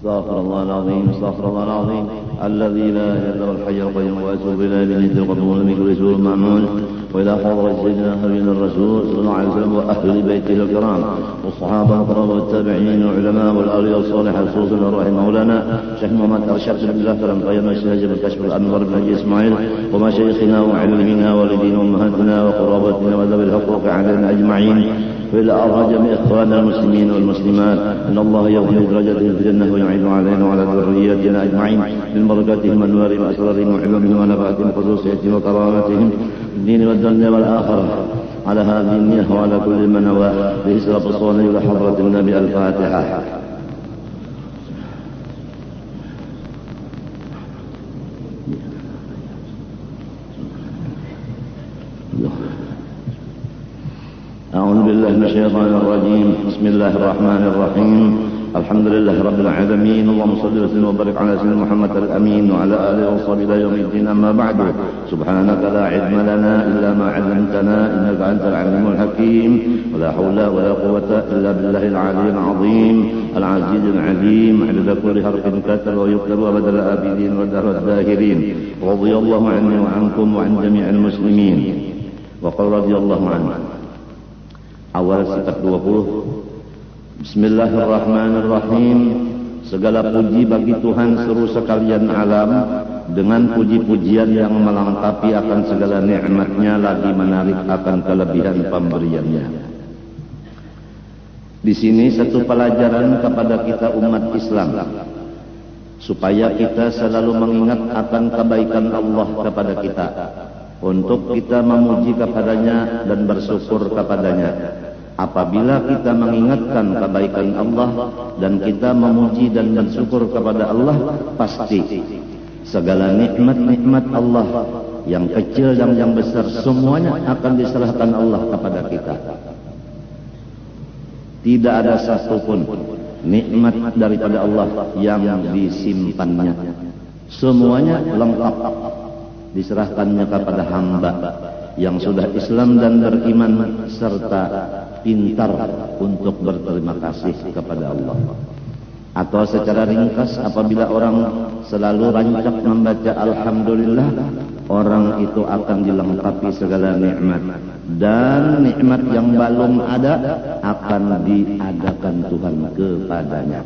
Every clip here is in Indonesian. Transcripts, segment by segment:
استغفر الله العظيم استغفر الله العظيم الذي لا اله الا هو الحي القيوم واتوب اليه من يد القبول من كل سوء معمول والى حضره سيدنا نبينا الرسول صلى الله عليه وسلم واهل بيته الكرام والصحابه الكرام والتابعين والعلماء والاولياء الصالحين خصوصا الرحيم مولانا شيخ محمد ارشد بن الله فلم غير الشهاده بالكشف الانور بن حجي اسماعيل ومشايخنا وعلمنا والدينا وامهاتنا وقرابتنا وذوي الحقوق علينا اجمعين وإلى أرى جميع إخواننا المسلمين والمسلمات أن الله يغفر درجاتهم في الجنة ويعين علينا وعلى ذرياتنا أجمعين من بركاتهم وأنوارهم وأسرارهم وعلومهم ونفعتهم وخصوصيتهم وكرامتهم في الدين والدنيا والآخرة على هذه النية وعلى كل من هو بإسراف الصالح إلى حضرة النبي الفاتحة. أعوذ بالله من الشيطان الرجيم بسم الله الرحمن الرحيم الحمد لله رب العالمين اللهم صل وسلم وبارك على سيدنا محمد الأمين وعلى آله وصحبه إلى يوم الدين أما بعد سبحانك لا علم لنا إلا ما علمتنا إنك أنت العليم الحكيم ولا حول ولا قوة إلا بالله العلي العظيم العزيز العليم عدد كل حرف كتب ويكتب أبد الآبدين ودهر الداهرين رضي الله عني وعنكم وعن جميع المسلمين وقال رضي الله عنه. Awal sikat 20. Bismillahirrahmanirrahim. Segala puji bagi Tuhan seluruh sekalian alam, dengan puji-pujian yang melengkapi akan segala nikmatnya lagi menarik akan kelebihan pemberiannya. Di sini satu pelajaran kepada kita umat Islam, supaya kita selalu mengingat akan kebaikan Allah kepada kita, untuk kita memuji kepadanya dan bersyukur kepadanya. Apabila kita mengingatkan kebaikan Allah dan kita memuji dan bersyukur kepada Allah, pasti segala nikmat-nikmat Allah yang kecil dan yang besar semuanya akan diserahkan Allah kepada kita. Tidak ada satupun nikmat daripada Allah yang disimpannya. Semuanya lengkap diserahkannya kepada hamba yang sudah Islam dan beriman serta pintar untuk berterima kasih kepada Allah. Atau secara ringkas, apabila orang selalu rancak membaca Alhamdulillah, orang itu akan dilengkapi segala nikmat, dan nikmat yang belum ada akan diadakan Tuhan kepadanya.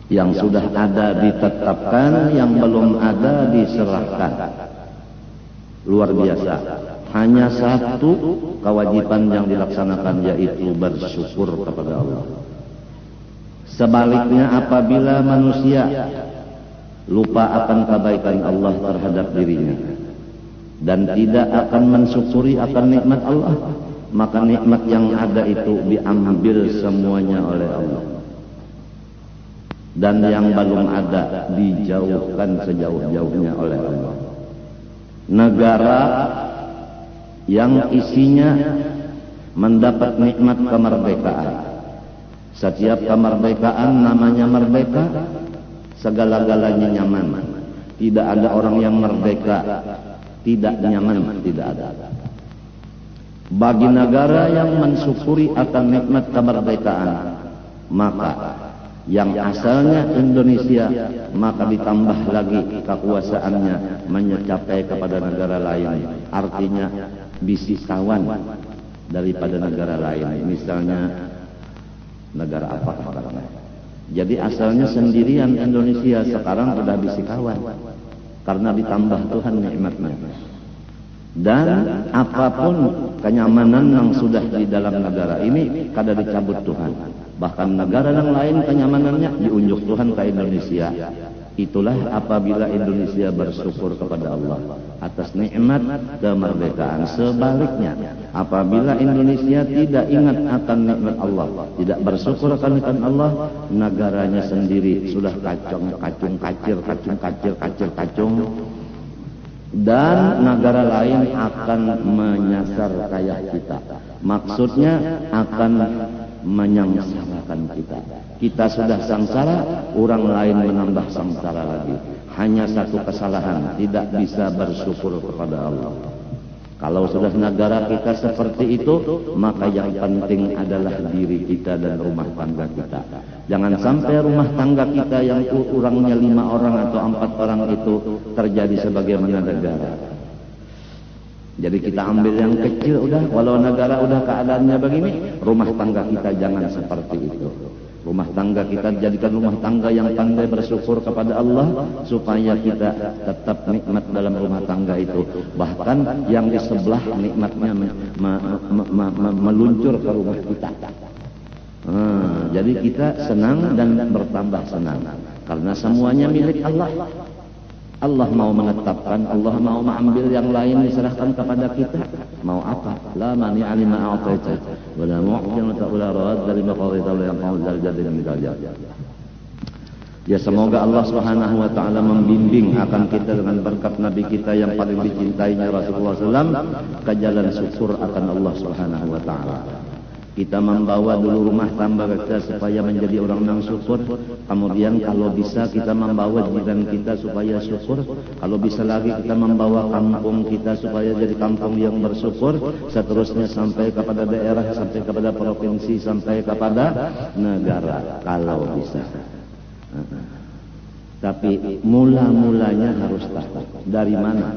Yang sudah ada ditetapkan, yang belum ada diserahkan. Luar biasa. Hanya satu kewajiban yang dilaksanakan, yaitu bersyukur kepada Allah. Sebaliknya, apabila manusia lupa akan kebaikan Allah terhadap dirinya dan tidak akan mensyukuri akan nikmat Allah, maka nikmat yang ada itu diambil semuanya oleh Allah, dan yang belum ada dijauhkan sejauh-jauhnya oleh Allah. Negara yang isinya mendapat nikmat kemerdekaan, setiap kemerdekaan namanya merdeka, segala-galanya nyaman. Tidak ada orang yang merdeka tidak nyaman, tidak ada. Bagi negara yang mensyukuri akan nikmat kemerdekaan, maka yang asalnya Indonesia, maka ditambah lagi kekuasaannya mencapai kepada negara lain. Artinya bisikawan daripada negara lain. Misalnya negara apa sekarang? Jadi asalnya sendirian Indonesia, sekarang sudah bisikawan karena ditambah Tuhan nikmatnya. Dan apapun kenyamanan yang sudah di dalam negara ini kada dicabut Tuhan. Bahkan negara yang lain kenyamanannya diunjuk Tuhan ke Indonesia. Itulah apabila Indonesia bersyukur kepada Allah atas nikmat kemerdekaan. Sebaliknya, apabila Indonesia tidak ingat akan nikmat Allah, tidak bersyukur akan nikmat Allah, negaranya sendiri sudah kacung kacung, dan negara lain akan menyasar kayak kita. Maksudnya akan menyengsarakan kita. Kita sudah sengsara, orang lain menambah sengsara lagi. Hanya satu kesalahan, tidak bisa bersyukur kepada Allah. Kalau sudah negara kita seperti itu, maka yang penting adalah diri kita dan rumah tangga kita. Jangan sampai rumah tangga kita yang kurangnya 5 orang atau 4 orang itu terjadi sebagaimana negara. Jadi kita ambil yang kecil udah, walau negara udah keadaannya begini, rumah tangga kita jangan seperti itu. Rumah tangga kita jadikan rumah tangga yang pandai bersyukur kepada Allah, supaya kita tetap nikmat dalam rumah tangga itu. Bahkan yang di sebelah nikmatnya meluncur ke rumah kita. Jadi kita senang dan bertambah senang karena semuanya milik Allah. Allah mau menetapkan, Allah mau mengambil, yang lain diserahkan kepada kita. Mau apa? La mani'a lima a'taita wa la mu'ti wa la radda lima qadaita wa la yanfa'u dzal jaddi minka jaddi. Ya, semoga Allah Subhanahu wa taala membimbing akan kita dengan berkat Nabi kita yang paling dicintainya Rasulullah SAW ke jalan syukur akan Allah Subhanahu wa taala. Kita membawa dulu rumah tangga kita supaya menjadi orang yang syukur. Kemudian kalau bisa kita membawa jiran kita supaya syukur. Kalau bisa lagi kita membawa kampung kita supaya jadi kampung yang bersyukur. Seterusnya sampai kepada daerah, sampai kepada provinsi, sampai kepada negara kalau bisa. Tapi mula-mulanya harus tahu dari mana?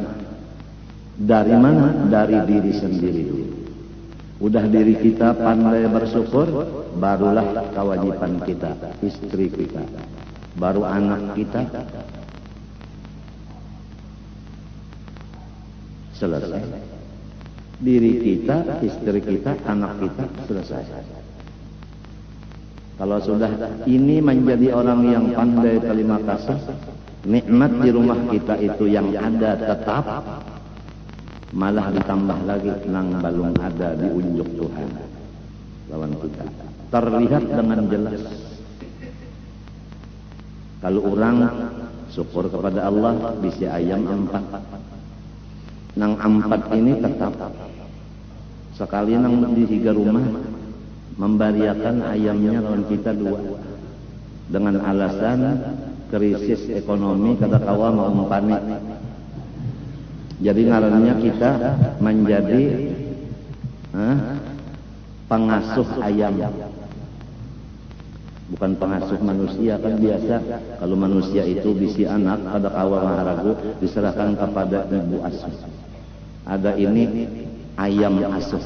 Dari mana? Dari diri sendiri dulu. Udah diri kita pandai bersyukur, barulah kewajiban kita, istri kita, baru anak kita. Selesai. Diri kita, istri kita, anak kita, selesai. Kalau sudah ini menjadi orang yang pandai terima kasih, nikmat di rumah kita itu yang ada tetap, malah ditambah lagi nang balung ada di unjuk Tuhan lawan kita, terlihat dengan jelas. Kalau orang syukur kepada Allah bisa ayam 4, nang 4 ini tetap sekali nang di 3 rumah membariakan ayamnya lawan kita 2 dengan alasan krisis ekonomi kata kawa mau umpani. Jadi ngarannya kita menjadi pengasuh ayam, bukan pengasuh manusia. Kan biasa kalau manusia itu bisi anak ada kawa maharagu diserahkan kepada ibu asuh. Ada ini ayam asuh.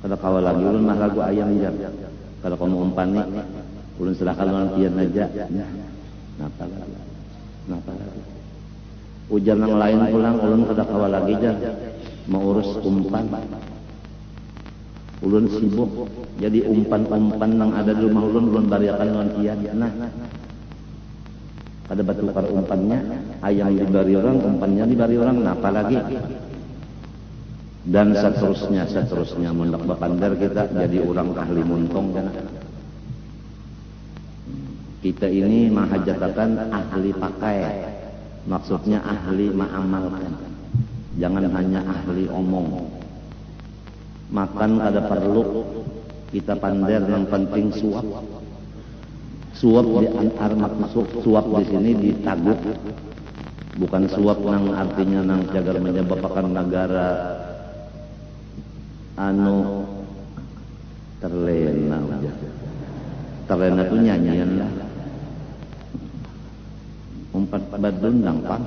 Ada kawa lagi ulun maharagu ayam jam. Kalau kamu umpani ulun serahkan lawan kian aja. Napa lagi? Napa lagi? Ujar yang lain pulang, ulun kada kawa lagi jar, mau urus umpan. Ulun sibuk, jadi umpan-umpan yang ada di rumah ulun bariakan lawan kian. Nah, kada batukar umpannya, ayam dibari orang, umpannya dibari orang, napa lagi? Dan seterusnya, mundak bapandar kita jadi orang ahli muntong kan? Kita ini mahajatakan ahli pakai, maksudnya ahli mengamalkan. Jangan hanya ahli omong. Makan kada perlu kita pandai, yang penting suap. Suap di antar maksud suap di sini ditaguk, bukan suap nang artinya nang jagar menyebabkan negara terlena aja. Terlena itu nyanyian lah. Umpat badun nang pang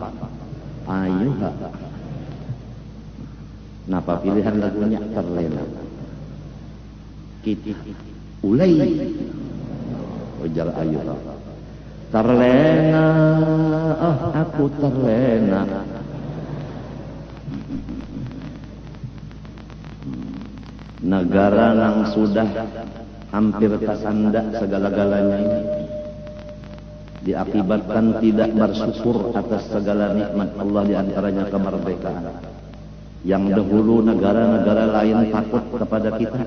ayo ha. Napa pilihan lagunya terlena? Kita ulai ujar ayo ha. Terlena, aku terlena. Negara yang sudah hampir tersandak segala-galanya ini diakibatkan tidak bersyukur atas segala nikmat Allah, diantaranya kemerdekaan. Yang dahulu negara-negara lain takut kepada kita,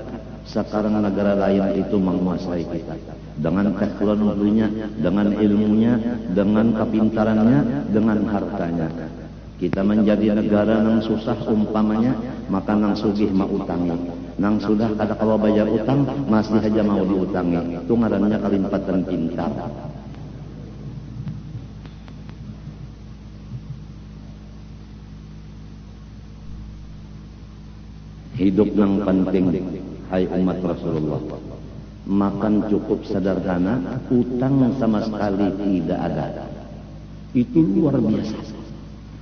sekarang negara lain itu menguasai kita dengan teknologinya, dengan ilmunya, dengan kepintarannya, dengan hartanya. Kita menjadi negara yang susah umpamanya, maka nang sugih mau utangi, nang sudah kada kawa bayar utang masih aja mau diutangi. Itu ngarannya kalimpatan pintar. Hidup yang penting hai umat Rasulullah, makan cukup sederhana, utang sama sekali tidak ada. Itu luar biasa.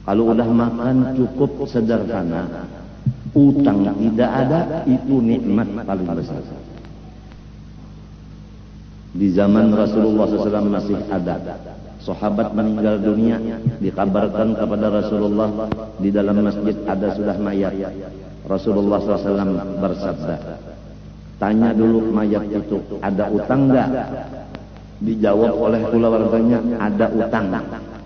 Kalau udah makan cukup sederhana, utang tidak ada, itu nikmat paling besar. Di zaman Rasulullah SAW masih ada sahabat meninggal dunia, dikabarkan kepada Rasulullah di dalam masjid ada sudah mayat. Rasulullah SAW bersabda, tanya dulu mayat itu ada utang enggak? Dijawab oleh keluarganya, ada utang.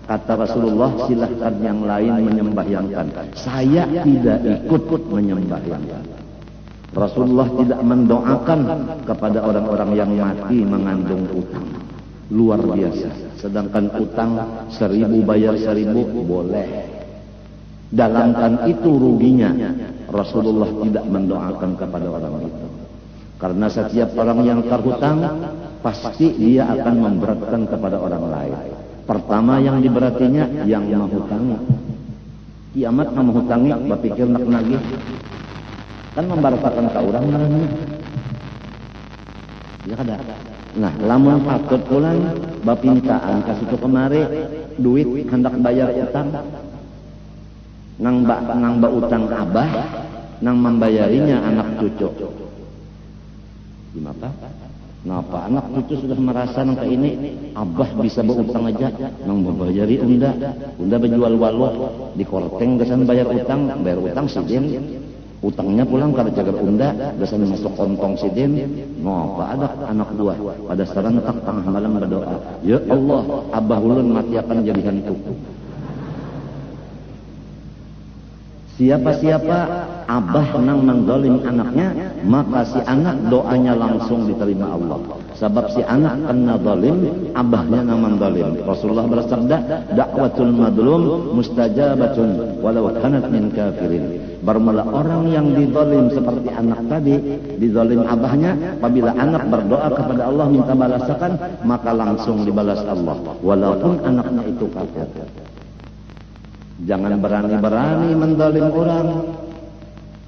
Kata Rasulullah, silahkan yang lain menyembahyangkan, saya tidak ikut menyembahyangkan. Rasulullah tidak mendoakan kepada orang-orang yang mati mengandung utang. Luar biasa. Sedangkan utang 1000 bayar 1000 boleh. Dalamkan itu ruginya. Rasulullah tidak mendoakan kepada orang itu. Karena setiap orang yang terhutang, pasti dia akan memberatkan kepada orang lain. Pertama yang diberatinya yang menghutangi. Kiamat menghutangi, berpikir nak nagih. Kan membaratakan ke orang namanya. Ya kada. Nah, lamun patut pulang bapintaan kasih itu kemari duit hendak bayar utang. Nang ba utang abah, nang membayarinya anak cucu. Gimana? Kenapa anak cucu sudah merasa nang ini abah bisa berutang aja, nang membayari unda berjual waluh di korteng gesan bayar utang sidin. Utangnya pulang kada cagar unda, gesan masuk kontong sidin. Ngapa ada anak buah pada serentak tengah malam berdoa, ya Allah, abah ulun mati akan jadi hantu. Siapa-siapa abah nang menzalim anaknya, maka si anak doanya langsung diterima Allah. Sebab si anak kena zalim, abahnya nang menzalim. Rasulullah bersabda, da'watul madlum mustajabatun walau kanat min kafirin. Bermula orang yang dizalim seperti anak tadi, dizalim abahnya, apabila anak berdoa kepada Allah minta balasan, maka langsung dibalas Allah, walaupun anaknya itu kafir. Jangan berani-berani menzalim orang.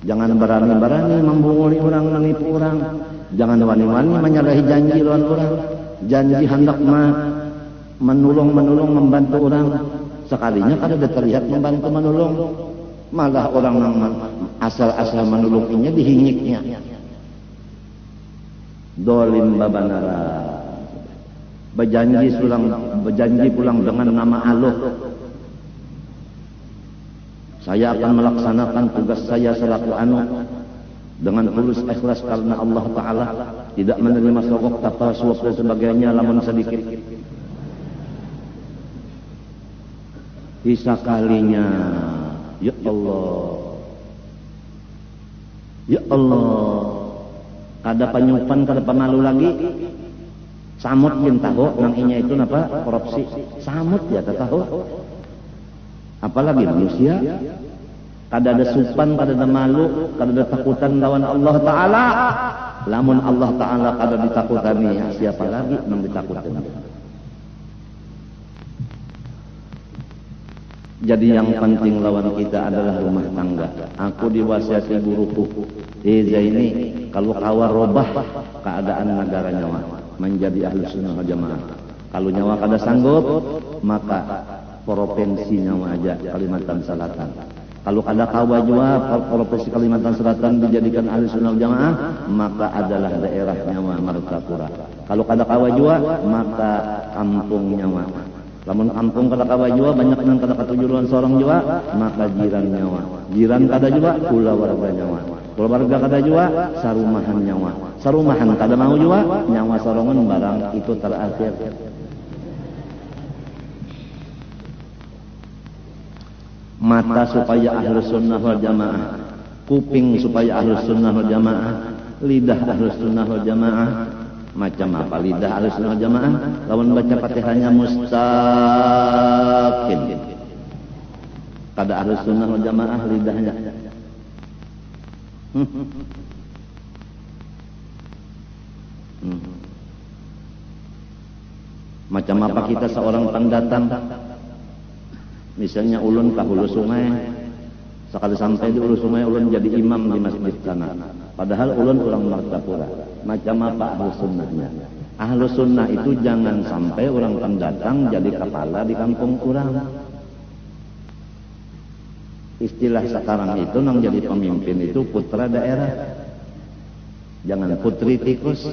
Jangan berani-berani membunguli orang, menipu orang. Jangan wani-wani menyalahi janji lawan orang. Janji hendak menolong, membantu orang. Sekalinya kada terlihat membantu menolong. Malah orang yang asal-asal menolongnya dihinyiknya. Dolim babanara. Berjanji pulang dengan nama Allah. Saya akan melaksanakan tugas saya selaku anu dengan tulus ikhlas karena Allah Ta'ala, tidak menerima sogok, tapa, suap dan sebagainya lamun sedikit. Bisa kalinya, ya Allah, kada penyupan, kada pemalu lagi. Samut yang tahu, nang inya itu apa? Korupsi. Samut ya tahu. Apalagi manusia, kada ada supan, kada ada malu, kada ada takutan lawan Allah Ta'ala. Lamun Allah Ta'ala kada ditakutani, siapa lagi yang ditakutkan? Jadi yang penting lawan kita adalah rumah tangga. Aku diwasiati guruku, ini kalau kawa robah keadaan negara nyawa, menjadi ahli sunnah wal jamaah. Kalau nyawa kada sanggup, maka provinsi nyawa aja Kalimantan Selatan. Kalau ada kawa jua provinsi Kalimantan Selatan dijadikan ahli sunnah wal jamaah, maka adalah daerah nyawa Martapura. Kalau ada kawa jua, maka kampung nyawa. Lamun kampung kada kawa jua, banyak nang kada katujuan sorong jua, maka jiran nyawa. Jiran kada jua, kulawarga nyawa. Kulawarga kada jua, sarumahan nyawa. Sarumahan kada mau jua, nyawa sorongan barang itu terakhir. Mata supaya ahlus sunnah wal jamaah, kuping supaya ahlus sunnah wal jamaah, lidah ahlus sunnah wal jamaah. Macam apa lidah ahlus sunnah wal jamaah? Lawan baca Fatihahnya mustaqim. Kada ahlus sunnah wal jamaah lidahnya. Macam apa kita seorang pendatang? Misalnya ulun ke hulu sungai, sekali sampai di hulu sungai ulun jadi imam di masjid sana. Padahal ulun orang Martapura. Macam apa ahlu sunnahnya? Ahlu sunnah itu jangan sampai orang pendatang jadi kepala di kampung kurang. Istilah sekarang itu nang jadi pemimpin itu putra daerah. Jangan putri tikus.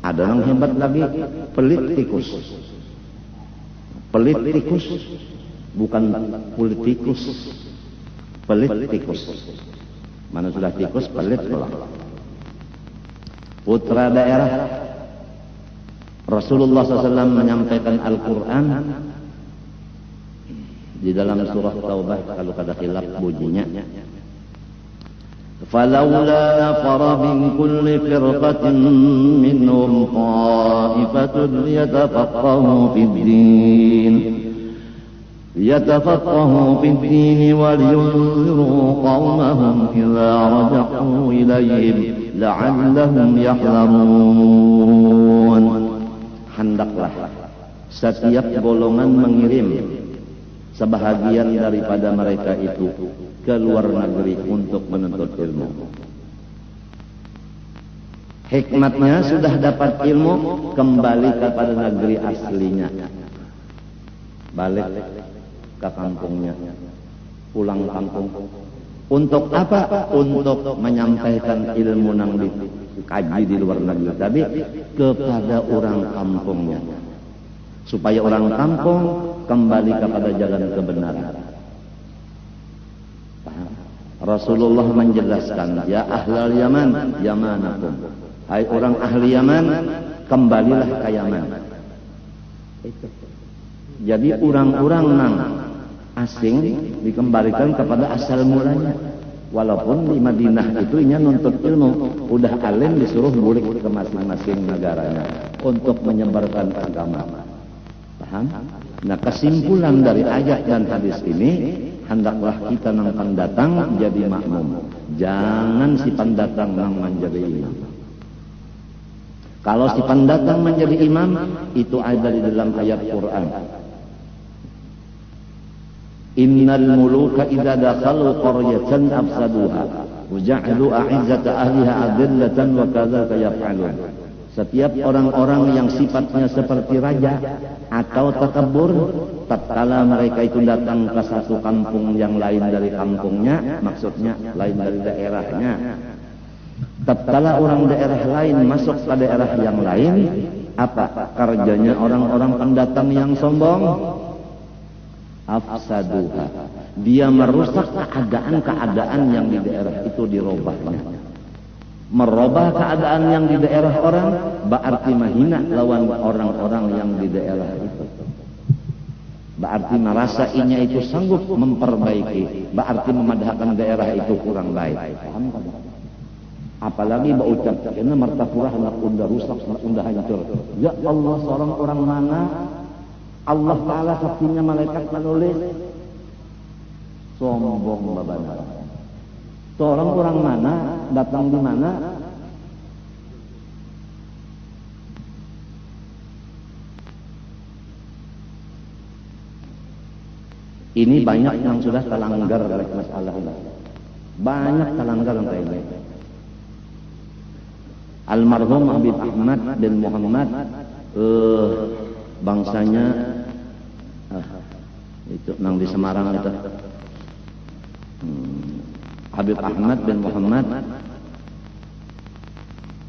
Ada yang hebat lagi, pelit tikus. Pelit tikus, bukan politikus. Pelit tikus. Mana sudah tikus, pelit pula. Putra daerah. Rasulullah SAW menyampaikan Al-Quran di dalam surah Taubah, kalau kada khilaf bunyinya. فلولا نفر من كل فرقة منهم طائفة ليتفقهوا في الدين ولينذروا قومهم إذا رجعوا إليهم لعلهم يحذرون. Hendaklah setiap golongan mengirim sebahagian daripada mereka itu ke luar negeri untuk menuntut ilmu. Hikmatnya sudah dapat ilmu, kembali kepada negeri aslinya. Balik ke kampungnya. Pulang kampung. Untuk apa? Untuk menyampaikan ilmu yang dikaji di luar negeri tadi kepada orang kampungnya. Supaya orang kampung kembali kepada jalan kebenaran. Rasulullah menjelaskan, ya ahlal Yaman, Yamanakum. Hai orang ahli Yaman, kembalilah ke Yaman. Jadi orang-orang nang asing dikembalikan kepada asal mulanya. Walaupun di Madinah itu inya nuntut ilmu, udah alim disuruh balik ke masing-masing negaranya untuk menyebarkan agama. Paham? Nah, kesimpulan dari ayat dan hadis ini, hendaklah kita nang pendatang jadi makmum. Jangan si pendatang nang menjadi imam. Kalau si pendatang menjadi imam, itu ada di dalam ayat Quran. Innal muluka idza dakhalu qaryatan afsaduha wa ja'alu a'izzata ahliha adillatan wa kadzalika yaf'alun. Setiap orang-orang yang sifatnya seperti raja atau takabur, tatkala mereka itu datang ke satu kampung yang lain dari kampungnya, maksudnya lain dari daerahnya. Tatkala orang daerah lain masuk ke daerah yang lain, apa kerjanya orang-orang pendatang yang sombong? Afsaduha. Dia merusak keadaan-keadaan yang di daerah itu dirobahnya. Merubah keadaan yang di daerah orang berarti menghina lawan orang-orang yang di daerah itu. Berarti merasa inya itu sanggup memperbaiki, berarti memadahkan daerah itu kurang baik. Paham kan? Apalagi berucap, karena Martapura hendak unda rusak, hendak unda hancur. Ya Allah, seorang orang mana Allah Ta'ala saktinya malaikat menulis sombong babana. Seorang orang mana, datang di mana, ini banyak yang sudah terlanggar oleh masalah ini. Banyak terlanggar yang kayak ini. Almarhum Habib Ahmad bin Muhammad, bangsanya itu nang di Semarang itu. Habib Ahmad bin Muhammad,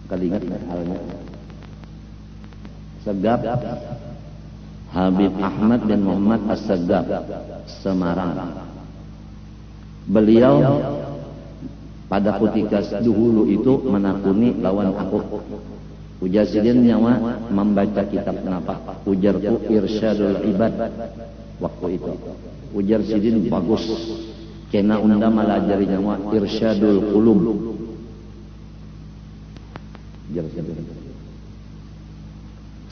kali ingat halnya. Segap Habib Ahmad bin Muhammad As-Segap, Semarang. Beliau pada ketika dahulu itu menakuni lawan aku. Ujar sidin nyawa membaca kitab kenapa? Ujarku Irsyadul Ibad waktu itu. Ujar sidin bagus. Kena unda malajari nyawa Irsyadul Qulub. Ujar sidin.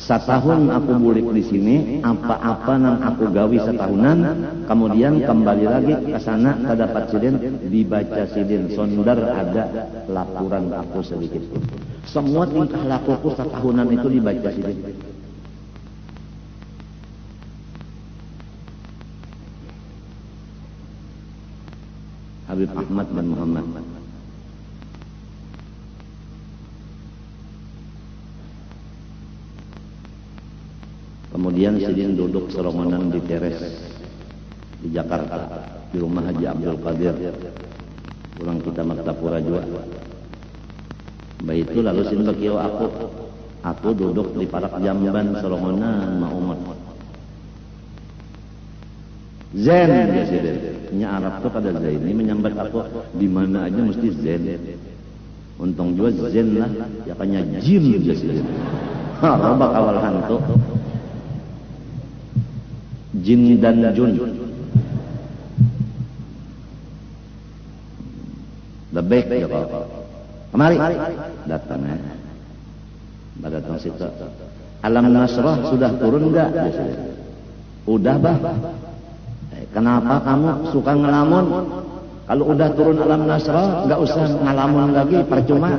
Setahun aku bulik di sini, apa-apa nang aku gawi setahunan, kemudian kembali lagi ke sana, terdapat sidin, dibaca sidin, sondar ada laporan aku sedikit. Semua tingkah lakuku setahunan itu dibaca sidin. Habib Ahmad bin Muhammad. Kemudian Sidin duduk serombongan di teres di Jakarta, di rumah Haji Abdul Qadir. Pulang kita Martapura juga. Baik itu lalu Sidin berkiau aku duduk di parak jamban serombongan ma umat. Zen ya Sidin. Nya Arab tuh pada Zen ini menyambat aku di mana aja mesti Zen. Untung juga Zen lah, ya kanya jim ya Sidin. Robak awal hantu. Jin dan jun. Lebih ya kau. Kemari datang ya. Datang situ. Alam Nasrah sudah turun enggak? Udah bah. Kenapa kamu suka ngelamun? Kalau udah turun Alam Nasrah enggak usah ngelamun lagi, percuma.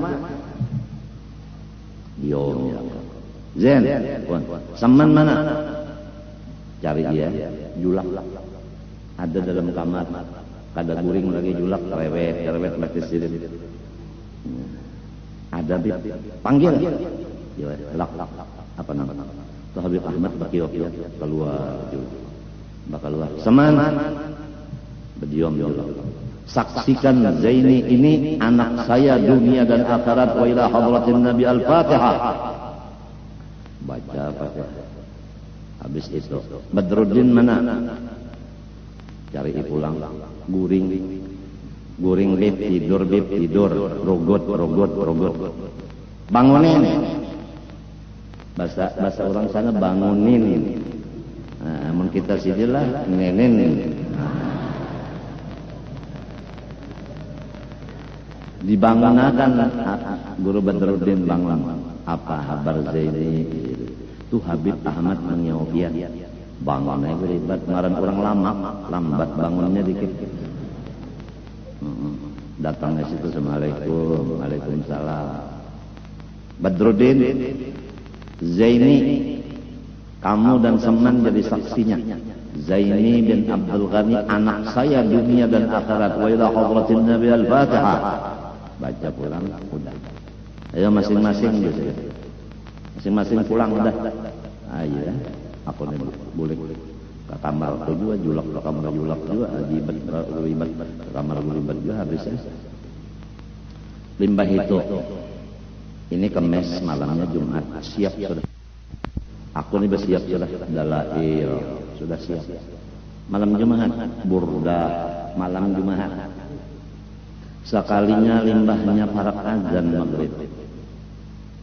Yo. Zen. Semen mana? Cari dia, julak ada dalam kamar, kada guring lagi julak, cerewet lagi Sidin. Ada panggil, ya, lak, apa nama? Tuh Habib Ahmad berkiok keluar julak, bakal keluar. Seman, berdiam julak. Saksikan Zaini ini anak saya dunia dan akhirat wa ila hadratin Nabi Al-Fatihah. Baca Fatihah. Habis itu Badruddin mana? Cari pulang. Guring bib tidur. Rogot. Bangunin. Bahasa orang sana bangunin. Nah, amun kita sidilah nenenin. Dibangunkan Guru Badruddin bangun. Apa kabar Zaini? Itu Habib Ahmad menyopian bangunnya beribat ngaran orang lambat bangunnya dikit. Datangnya situ Assalamualaikum, Waalaikumsalam. Badruddin, Zaini, kamu dan Seman jadi saksinya. Zaini bin Abdul Ghani anak saya dunia dan akhirat wa ila hadratin Nabi Al-Fatihah. Baca pulang udah. Ayo masing-masing gitu. Masing-masing pulang udah. Ayo ya. Aku nih boleh ke kamar aku juga julak ke kamar julak juga libat ke kamar libat juga habisnya. Limbah itu. Ini Kemis malamnya Jumat siap sudah. Aku nih bersiap sudah dalail sudah siap. Malam Jumat burda malam Jumat. Sekalinya limbahnya parak azan maghrib.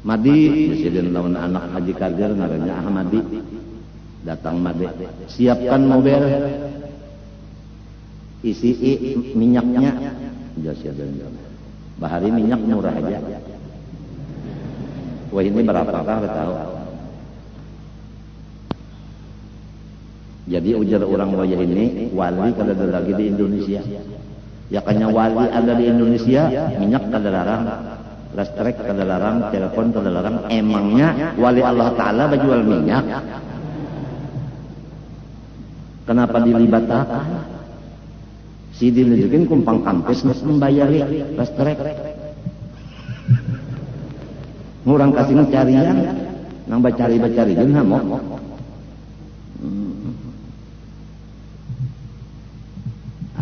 Madi, Presiden lawan anak Haji Kadir namanya Ahmadi. Datang Madi, siapkan mobil, isi minyaknya, bahari minyak murah aja. Wah ini berapakah tahu? Jadi ujar orang wajah ini wali kada ada lagi di Indonesia. Ya kanya wali ada di Indonesia, minyak kada larang. Listrik kada larang, telepon kada larang. Emangnya wali Allah Ta'ala berjual minyak? Kenapa dilibatkan? Si dinunjukin kumpang kampus membayari listrik. Ngurang kasih carian, nang bacari-bacari jeung hamok.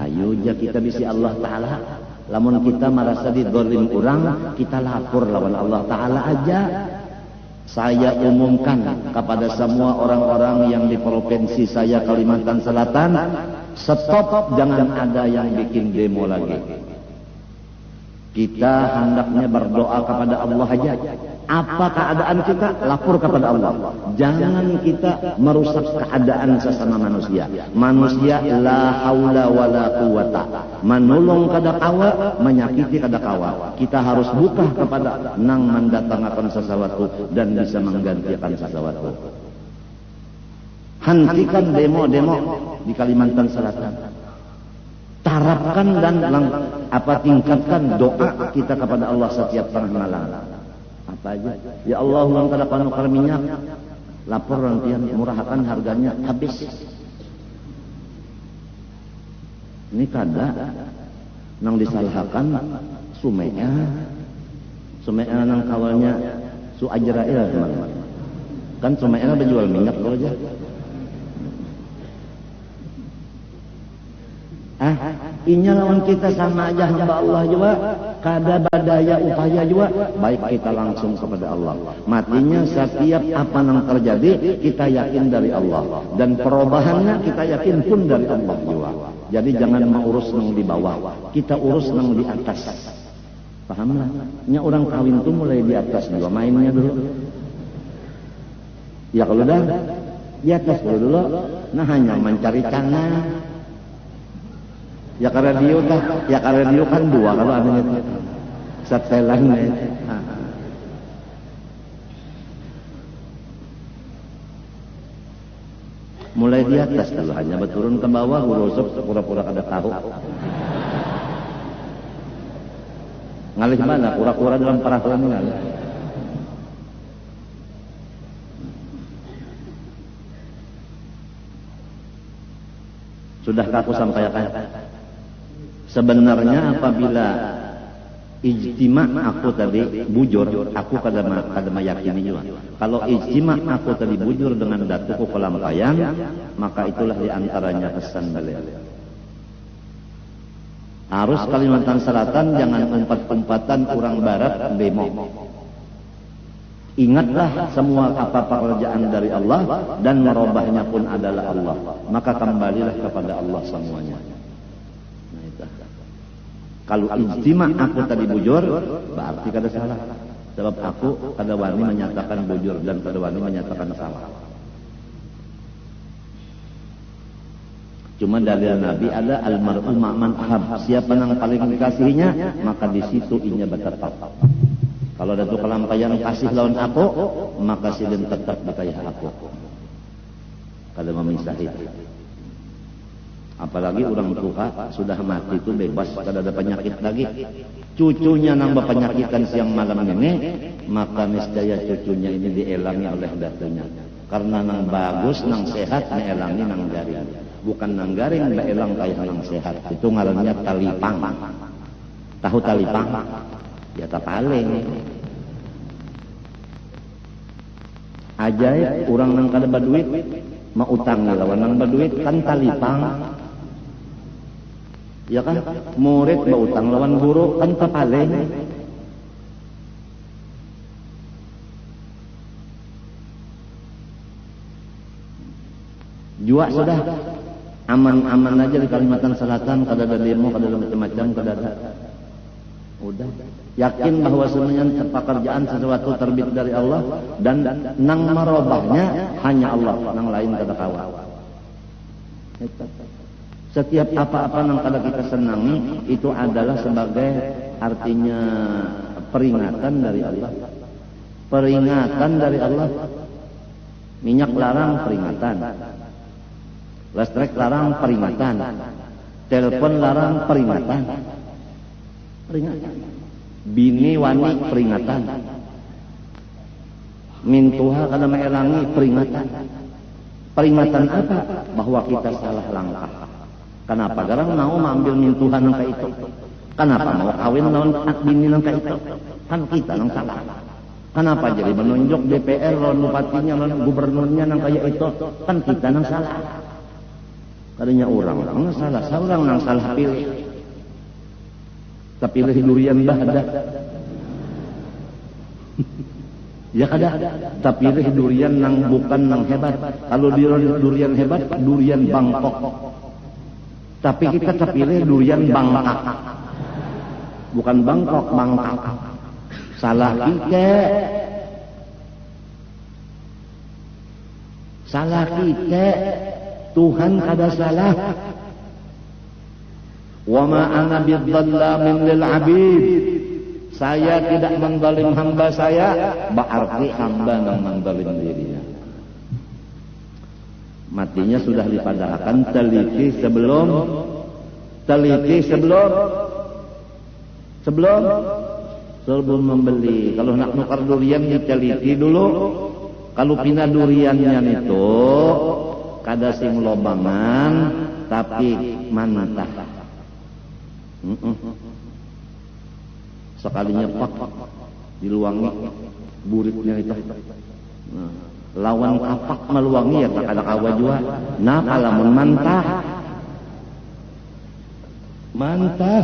Ayo ja kita bisi Allah Ta'ala. Lamun kita merasa didolim orang, kita lapor lawan Allah Ta'ala aja. Saya umumkan kepada semua orang-orang yang di provinsi saya Kalimantan Selatan, stop, jangan ada yang bikin demo lagi. Kita hendaknya berdoa kepada Allah aja. Apa keadaan kita? Lapor kepada Allah. Jangan kita merusak keadaan sesama manusia. Manusia la haula wala quwata. Menolong kada kawa, menyakiti kada kawa. Kita harus buka kepada nang mendatangkan sesuatu dan bisa menggantikan sesuatu. Hentikan demo-demo di Kalimantan Selatan. Tarapkan dan tingkatkan doa kita kepada Allah setiap tengah malam. Apa aja? Ya Allah, ulang kada panukar minyak. Lapor rantian murahkan harganya habis. Ini kada. nang disalahkan Sumea nang kawalnya Su Ajrail kan Sumea berjual minyak kalau aja. Inya lawan kita sama aja hamba Allah juga, kada badaya upaya juga, baik kita langsung kepada Allah. Matinya setiap apa yang terjadi kita yakin dari Allah, dan perubahannya kita yakin pun dari Allah juga. Jadi jangan mengurus nang di bawah, kita urus nang di atas. Paham lah? Nya orang kawin tuh mulai di atas juga mainnya dulu. Ya kalau dah di atas dulu, nah hanya mencari tanah. Ya karena dia kan dua kalau ada setelan. Mulai di atas dulu, hanya berturun ke bawah, urusuk pura-pura kada tahu. Ngalih mana? Pura-pura dalam perahu ngalih. Sudahkah aku sampaikan? Sebenarnya apabila ijtima aku tadi bujur, aku kada meyakini juga. Kalau ijtima aku tadi bujur dengan datuku kelampaian, maka itulah diantaranya pesan beliau. Harus Kalimantan Selatan jangan umpat-umpatan orang Barat demo. Ingatlah semua apa pekerjaan dari Allah dan merubahnya pun adalah Allah. Maka kembalilah kepada Allah semuanya. Nah, itu. Kalau ijtima aku tadi bujur, berarti kada salah. Sebab aku kada wani menyatakan bujur dan kada wani menyatakan salah. Cuma dalil Nabi ada almar'u ma'man ahab. Siapa yang paling dikasihinya, maka di situ inya bertetap. Kalau ada tuh kelampaian kasih lawan aku, maka silin tetap dikayah aku. Kada memisahi. Apalagi orang tua sudah mati itu bebas, kada ada penyakit lagi. Cucunya nang berpenyakitan siang malam ini, maka niscaya cucunya ini dielangi oleh datunya. Karena nang bagus, nang sehat, dielangi nang garing. Bukan nang garing, dielang kayak nang sehat. Itu ngarannya talipang. Tahu talipang? Ya tapaling. Ajaib orang nang kada baduit mau utang lawan nang baduit kan talipang. Ya kan? Murid mau utang lawan guru kan tapaling. Jua sudah aman-aman aja di Kalimantan Selatan, kada ada demo, kada ada macam-macam, kada ada. Udah yakin bahwa semuanya pekerjaan sesuatu terbit dari Allah dan nang merubahnya hanya Allah, nang lain kada kawan. Setiap apa-apa nang kada kita senangi itu adalah sebagai artinya peringatan dari Allah. Peringatan dari Allah. Minyak larang peringatan. Listrik larang peringatan. Telepon larang peringatan. Peringatan. Bini wani peringatan. Mintuha kada maelangi peringatan. Peringatan apa? Bahwa kita salah langkah. Kenapa? Garang mau mengambil mintuhan nang itu. Kenapa mau kawin lawan bini nang itu? Kan kita nang salah. Kenapa jadi menunjuk DPR lawan bupatinya lawan gubernurnya nang kayak itu? Kan kita nang salah. Kadanya orang nang salah, seorang nang salah pilih. Tapi pilih durian bahada. Ya kada, tapi pilih durian nang bukan nang hebat. Kalau durian hebat, durian Bangkok. Tapi kita terpilih durian Bangkak. Bukan Bangkok, Bangkak. Salah kita. Salah kita. Tuhan kada salah. Wa ma ana bidzallamin lil 'abid. Saya tidak menzalim hamba saya, berarti hamba yang menzalim dirinya. Matinya sudah dipadahkan, teliti sebelum membeli. Kalau nak nukar durian diteliti dulu. Kalau pina duriannya itu kada sing lobangan tapi mantah. Sekalinya pak diluangi buritnya itu. Nah, lawan kapak meluangi ya tak ada kawa jua. Nah kalamun mantah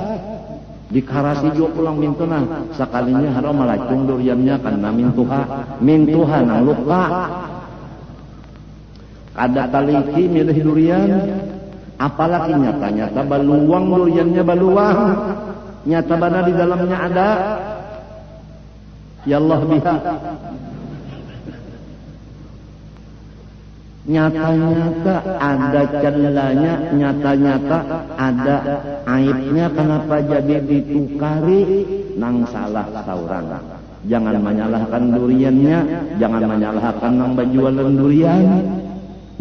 dikarasi juga pulang mintuna sekalinya haram malacung duriannya karena mintuha nang luka ada taliki milih durian apalagi nyata baluang duriannya baluang nyata bana di dalamnya ada ya Allah biha nyata-nyata ada celanya, nyata-nyata ada aibnya, kenapa jadi ditukari nang salah saurang. Jangan menyalahkan duriannya, jangan menyalahkan nang berjualan durian.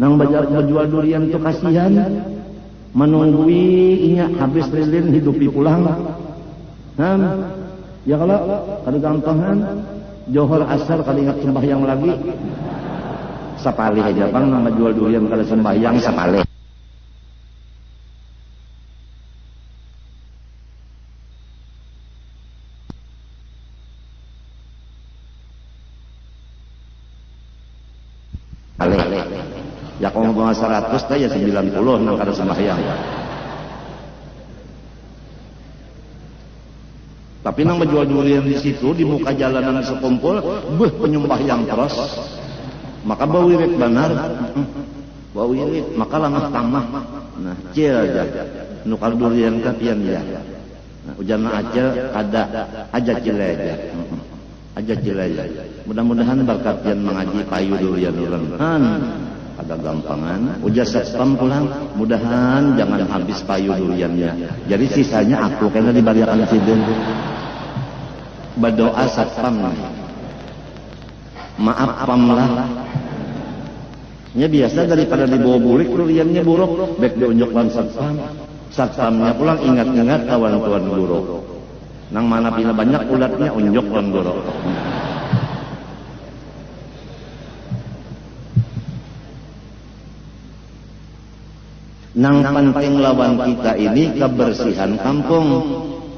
Nang berjual durian itu kasihan, menunggui habis lilin hidupi pulang. Ya kalau kada gampangan, johor asar kada ingat sembahyang lagi. Sapali aja bang nama jual durian kalau sembahyang sapali. Ya kalau mau 100 ya 90 nang kada sembahyang. Tapi nang menjual durian di situ di muka jalanan sekumpul, penyembah yang terus. Maka bau wirid benar, bau wirid, maka lamah tamah. Nah, cil aja, nukar durian kapian ya. Nah, ujarna aja ada, aja cil aja. Mudah-mudahan berkat yang mengaji payu durian ulang. Ada gampangan, ujar satpam pulang, mudahan jangan habis payu duriannya. Jadi sisanya aku karena dibaliakan sidin. Berdoa satpam. Maaf pamlah. Ya biasa daripada dibawa bulik duriannya buruk, baik diunjukkan satpam. Satpamnya pulang ingat-ingat kawan-kawan buruk. Nang mana pina banyak ulatnya unjukkan buruk. Nang penting lawan kita ini kebersihan kampung.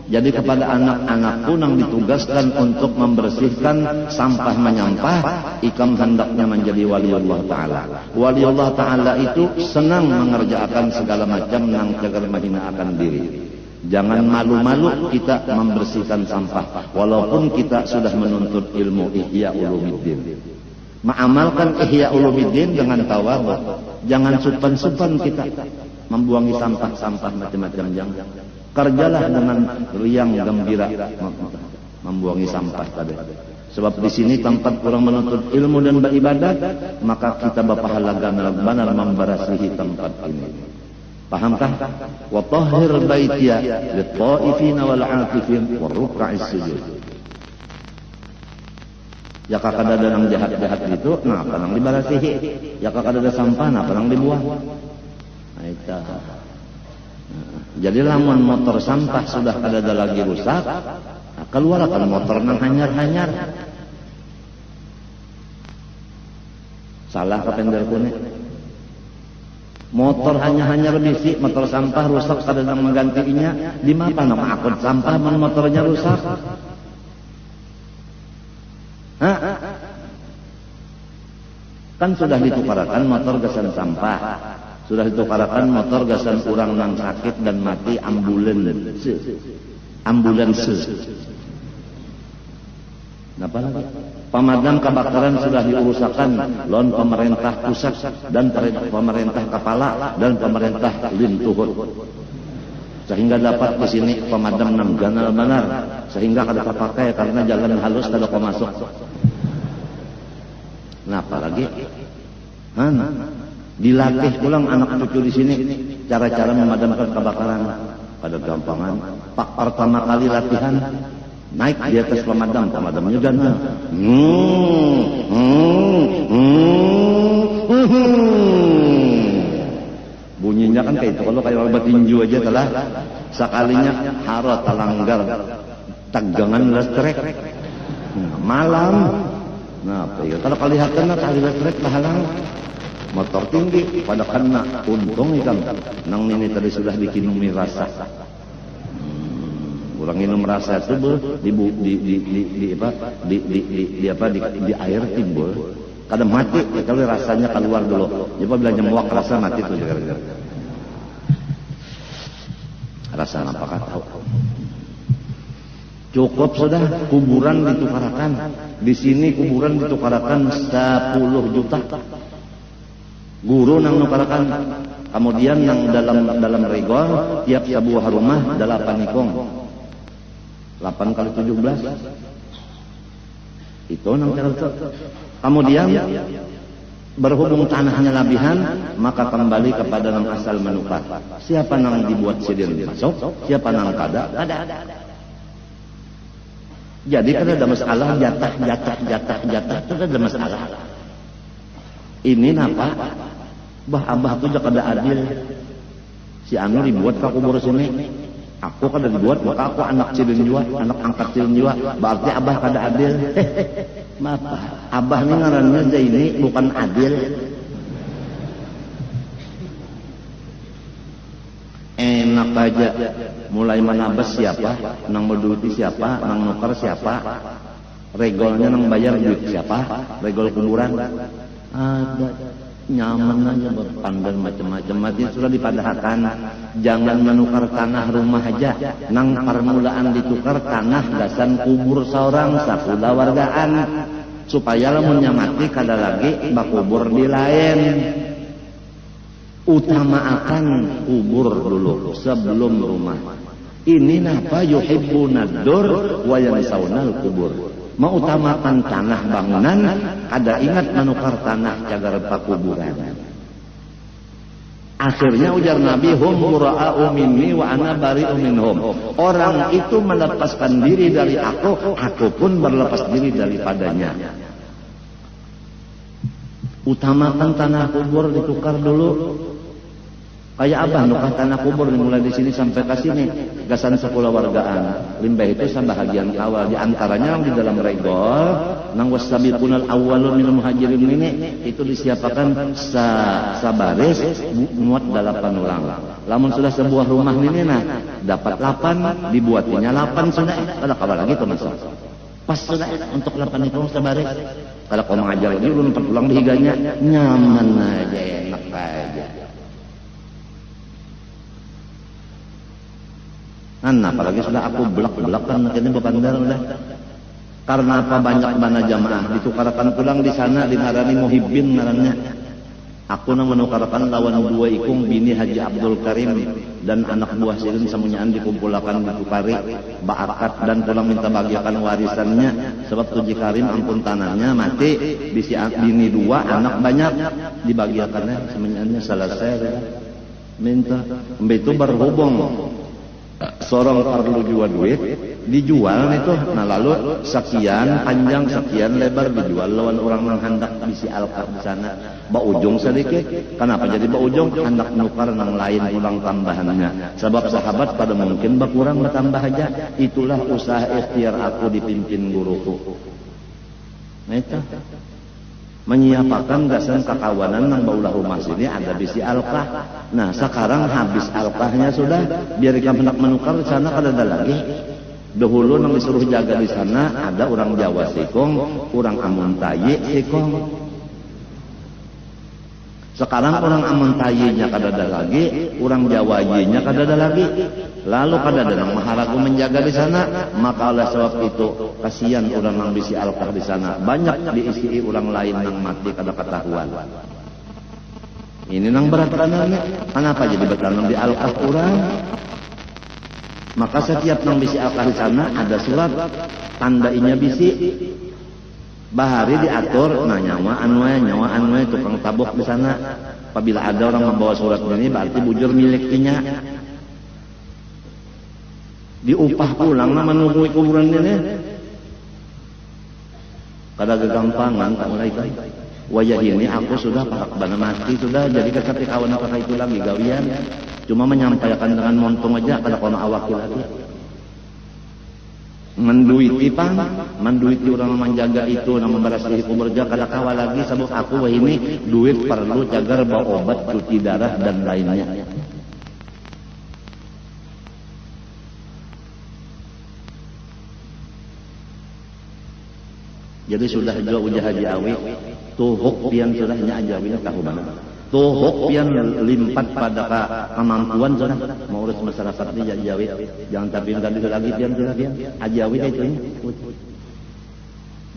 Jadi kepada anak-anakku nang ditugaskan untuk membersihkan sampah menyampah, ikam hendaknya menjadi waliullah ta'ala. Waliullah ta'ala itu senang mengerjakan segala macam nang cagar menghinakan diri. Jangan malu-malu kita membersihkan sampah, walaupun kita sudah menuntut ilmu Ihya Ulumuddin. Mengamalkan Ihya Ulumuddin dengan tawadhu. Jangan supan-supan kita membuangi sampah-sampah macam-macam yang kerjalah dengan riang gembira membuangi sampah tadi. Sebab di sini tempat orang menuntut ilmu dan beribadat, maka kita berpahala benar memberasihi tempat ini. Pahamkah? Wa tahhir baitiya lit-ta'ifina wal 'akifin war ruk'is sujud. Ya kakak ada yang jahat-jahat itu, nah kanang dibarasihi. Ya kakak ada sampah, nah kanang dibuang. Nah, itu. Jadi lamun motor sampah sudah ada lagi rusak, keluarkan motor nang hanyar-hanyar. Salah kapender kuning. Motor hanya-hanyar bisi, motor sampah rusak kada nang menggantinya, di mana nama akun sampah man motornya rusak? Kan sudah ditukarkan motor gasan sampah. Sudah ditukarkan motor gasan orang nang sakit dan mati ambulans. Napa lagi? Pemadam kebakaran sudah diurusakan lawan pemerintah pusat dan pemerintah kepala dan pemerintah lintuhut. Sehingga dapat di sini pemadam nang ganal benar sehingga kada pakai karena jalan halus kada masuk. Napa lagi? Dilatih ulang anak cucu di sini cara-cara memadamkan kebakaran. Pada gampangan. Pak pertama kali latihan naik di atas pemadamnya ganteng. Bunyinya kan kayak itu. Kalau kayak obat tinju aja telah sekalinya haro talanggar tegangan listrik malam. Nah, kalau kelihatan tali listrik bahalang motor tinggi pada kena untung ikan nang ini tadi sudah bikin rasa orang minum rasa itu di air timbul kadang mati kalau rasanya keluar dulu coba bilangnya muak rasa mati itu gara-gara rasa apakah tahu cukup sudah kuburan ditukarakan di sini kuburan ditukarakan 10 juta guru nang nukarakan kemudian yang dalam regol tiap sebuah rumah 8 ikong 8 kali 17 itu nang cerita kemudian berhubung tanahnya labihan maka kembali kepada nang asal menukar siapa nang dibuat sidin masuk siapa nang kada ada jadi kan ada masalah jatah itu ada masalah ini napa abah tuh kada adil si anu dibuat ke kubur sini aku kada dibuat maka aku anak cilin jua anak angkat cilin jua berarti abah kada adil maaf abah ini ngarannya Zaini bukan adil enak aja mulai menabas siapa nang berduit siapa nang nuker siapa regolnya nang bayar duit siapa regol kuburan ada nyaman aja berpandang macam-macam mati sudah dipadahkan jangan menukar tanah rumah aja nang permulaan ditukar tanah gasan kubur seorang sakula wargaan supaya lamunnya mati kada lagi bakubur di lain utamakan kubur dulu sebelum rumah ini napa yuhibbuna dur wa yansawnal kubur mengutamakan tanah bangunan ada ingat menukar tanah cagar pakuburan akhirnya ujar Nabi hum bura'u minni wa ana bari'u minhum orang itu melepaskan diri dari aku pun berlepas diri daripadanya utamakan tanah kubur ditukar dulu kayak abah nukar tanah kubur dimulai di sini sampai ke sini gasan sekolah wargaan limbah itu bahagian awal diantaranya di dalam regol nang wasabiqunal awwalun minal muhajirin ini itu disiapkan sabaris muat 8 ulang lamun sudah sebuah rumah ini nah dapat 8 dibuatinya 8 sudah kada kabar lagi tuh masuk pas sudah untuk 8 itu sabaris kalau kau mengajar lagi ulun 4 ulang dihiganya nyaman aja enak aja apalagi sudah aku belak-belakan ini bapandar udah karena apa banyak mana jamaah ditukarkan pulang di sana dinarani muhibbin ngarannya aku nang menukarkan lawan 2 ikung bini Haji Abdul Karim dan anak buah silin semuanyaan dikumpulkan ditukari baakat dan pulang minta bagiakan warisannya sebab Tuji Karim ampun tanahnya mati bini 2 anak banyak dibagiakannya semuanyanya selesai minta itu berhubung seorang perlu jual duit dijual itu nah lalu sekian panjang sekian lebar dijual lawan orang yang hendak bisi alkaf di sana baujung sedikit kenapa jadi baujung hendak nukar nang lain ulang tambahannya sebab sahabat pada mungkin berkurang bertambah aja itulah usaha ikhtiar aku dipimpin guruku nah itu menyiapkan gasan kakawanan nang baulah rumah sini ada bisi alkah. Nah sekarang habis alkahnya sudah, biar kamu hendak menukar di sana kada ada lagi. Dahulu nang disuruh jaga di sana ada orang Jawa sikong, orang Amuntayi sikong. Sekarang orang Amuntayinya kada ada lagi, orang Jawayinya kada ada lagi. Lalu kada ada nang maharagu menjaga di sana, maka oleh sebab itu kasihan orang nang bisi alkah di sana. Banyak diisi orang lain nang mati kada ketahuan. Ini nang berat tanamnya. Kenapa jadi bertanam di alkah orang? Maka setiap nang bisi alkah di sana ada surat tandainya bisi. Bahari diatur, nah nyawa anwe tukang tabok di sana. Apabila ada orang membawa surat ini berarti bujur miliknya. Diupah pulang nama menunggu kuburan ini. Kada kegampangan tak mulai kan. Wajah ini aku sudah parak bana mati sudah jadi kakak kawan kakak itu lagi gawian. Cuma menyampaikan dengan montong aja kada kono awak lagi. Menduiti orang menjaga itu nama memberasihi kuburja kada kawa lagi sebab aku wah ini duit perlu cagar bawa obat cuci darah dan lainnya Jadi sudah juga ujar Haji Awi, tuhuk pian sudahnya ajawinya tahu mana. Tuhuk pian limpat pada kemampuan sudah mau urus masyarakat ini Haji Awi. Jangan tapi tadi lagi pian sudah pian. Haji Awi itu ini.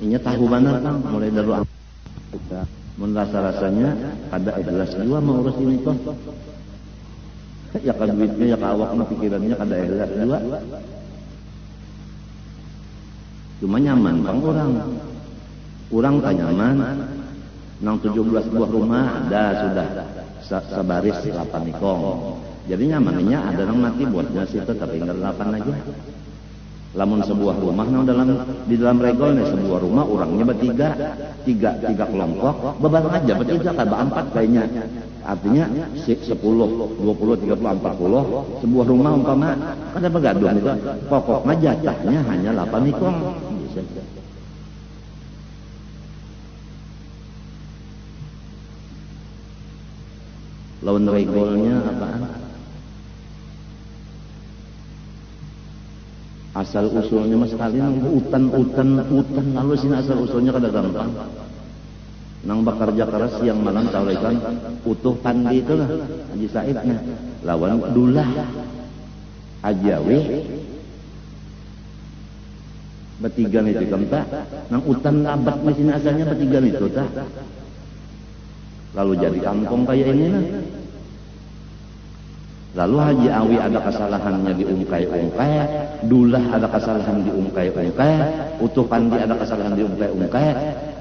Ini tahu mana Kang, mulai dari mun rasa-rasanya ada ikhlas juga mau urus ini toh. Ya kan duitnya ya awaknya pikirannya kada ikhlas juga. Cuma nyaman Kang orang tak nyaman. Nang 17 buah rumah ada sudah sabaris 8 ikong. Jadi nyamannya ada nang mati buatnya situ tapi tinggal 8 aja. Lamun sebuah rumah nang di dalam regolnya sebuah rumah orangnya bertiga, tiga kelompok, bebareng aja bertiga kada empat kayaknya. Artinya 10, 20, 30, 40 sebuah rumah umpama kada begaduh itu. Pokoknya jatahnya hanya 8 ikong. Lawan regolnya apaan? Asal usulnya mas sekali nang utan lalu sini asal usulnya kada gampang. Nang bekerja keras siang malam taurikan utuh pandi itu lah Haji Saidnya. Lawan dulah Ajawi bertiga itu kan nang utan labat di sini asalnya bertiga itu tak. Lalu jadi kampung kayak ini lah. Lalu Haji Awi ada kesalahannya diungkai-ungkai, dulah ada kesalahan diungkai-ungkai, utuh pandi ada kesalahan diungkai-ungkai.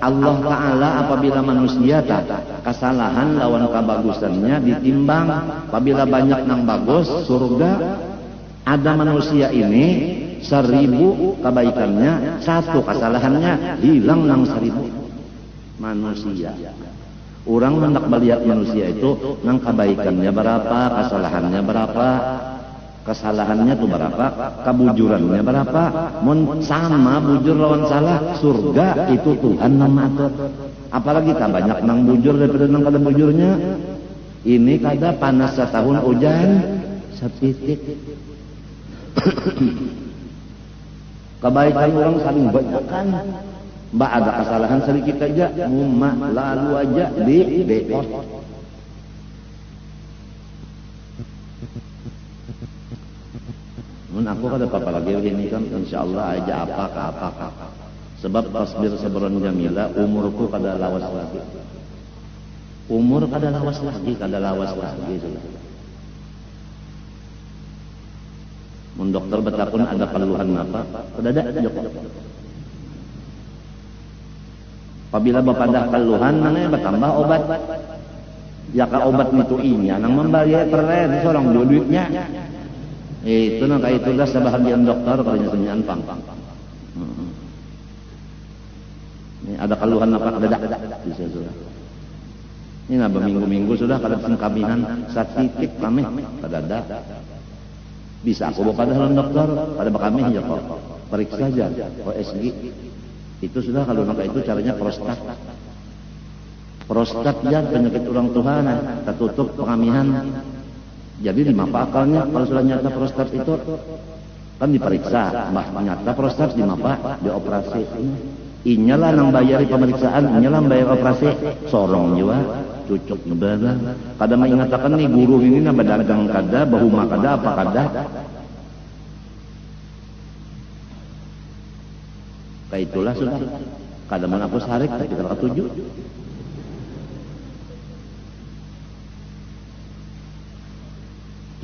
Allah Ta'ala apabila manusia tak kesalahan lawan kebagusannya ditimbang, apabila banyak nang bagus surga, ada manusia ini 1000 kebaikannya, 1 kesalahannya hilang nang 1000 manusia. Orang hendak melihat manusia itu nang kebaikannya berapa, kesalahannya berapa, kesalahannya itu berapa, kebujurannya berapa. Mun sama bujur lawan salah, surga itu Tuhan nama atur. Apalagi tak banyak nang bujur daripada nang kada bujurnya. Ini kada panas setahun hujan setitik. Kebaikan orang saling banyakkan. Mbak ada kesalahan sedikit aja, mumma lalu aja di bekot. Mun aku kada apa lagi ini kan insyaallah aja apa. Sebab tasbir sabron jamila umurku kada lawas lagi. Umur kada lawas lagi sudah. Mun dokter betakun ada keluhan apa? Kada ada Joko. Apabila bapadah keluhan nangnya bertambah obat. Ya ka obat itu inya nang membayar peren seorang duitnya. Itu nang ka itulah sebahagian dokter kalau nyanyaan pang. Ini ada keluhan apa kada bisa sudah. Ini nabah minggu-minggu sudah kada sengkaminan satitik kami kada ada. Bisa aku bawa dalam dokter kada bakami ya kok. Periksa saja OSG. Itu sudah kalau maka itu caranya prostat ya penyakit orang Tuhan tertutup pengamihan. Jadi di mapa akalnya kalau sudah nyata prostat itu kan diperiksa, nyata prostat di mapa dioperasi. Inyalah nang bayari pemeriksaan, inyalah bayar operasi. Sorong juga cucuk nebana. Kada mengatakan nih guru ini na badagang kada, bahuma kada apa kada. Kayak itulah sudah. Kadang aku sarik tapi kalau ketujuh.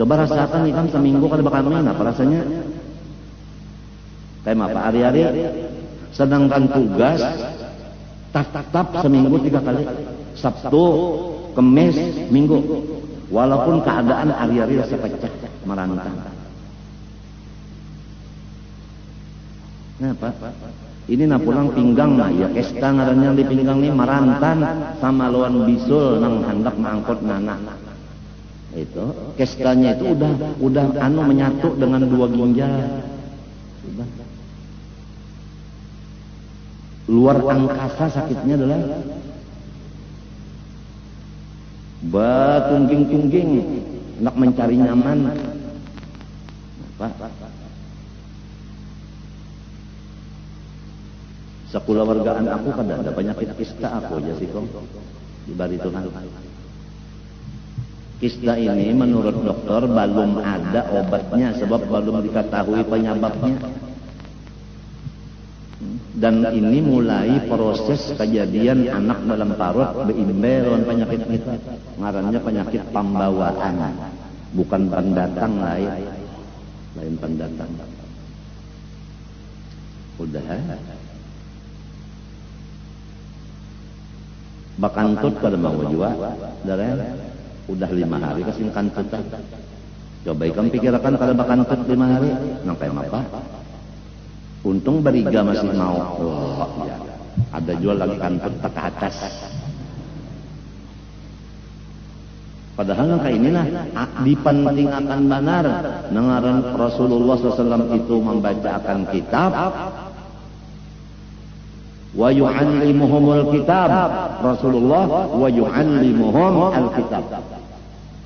Coba rasakan ikan seminggu kada bakal main apa rasanya? Kayak apa hari-hari sedangkan tugas tetap seminggu 3 kali. Sabtu, Kemis, Minggu. Walaupun keadaan hari-hari rasa pecah merantang. Kenapa? Ini na pulang pinggang nah ya kesta ngarannya di pinggang ini marantan sama lawan bisul nang hendak mangkot nana. Itu kestanya itu udah menyatu dengan 2 ginjal. Sudah. Luar angkasa sakitnya adalah batungging-tungging hendak mencari nyaman. Apa? Sekulawargaan aku kada ada penyakit kista aku aja sih kong di bari Tuhan. Kista ini menurut dokter belum ada obatnya sebab belum diketahui penyebabnya. Dan ini mulai proses kejadian anak dalam parut beimberon penyakit itu. Ngarannya penyakit pembawaan, bukan pendatang lain pendatang. Udah. Bakantut kada mau jua, darah. Udah 5 hari kasih kantut. Coba ikam pikirkan kada bakantut 5 hari, nampai apa? Untung beriga masih mau. Oh, ya. Ada jual lagi kantut tak ke atas. Padahal kayak inilah dipenting akan benar. Nengaran Rasulullah SAW itu membacakan kitab. Wa yu'allimuhumul kitab. Rasulullah wa yu'allimuhum al-kitab.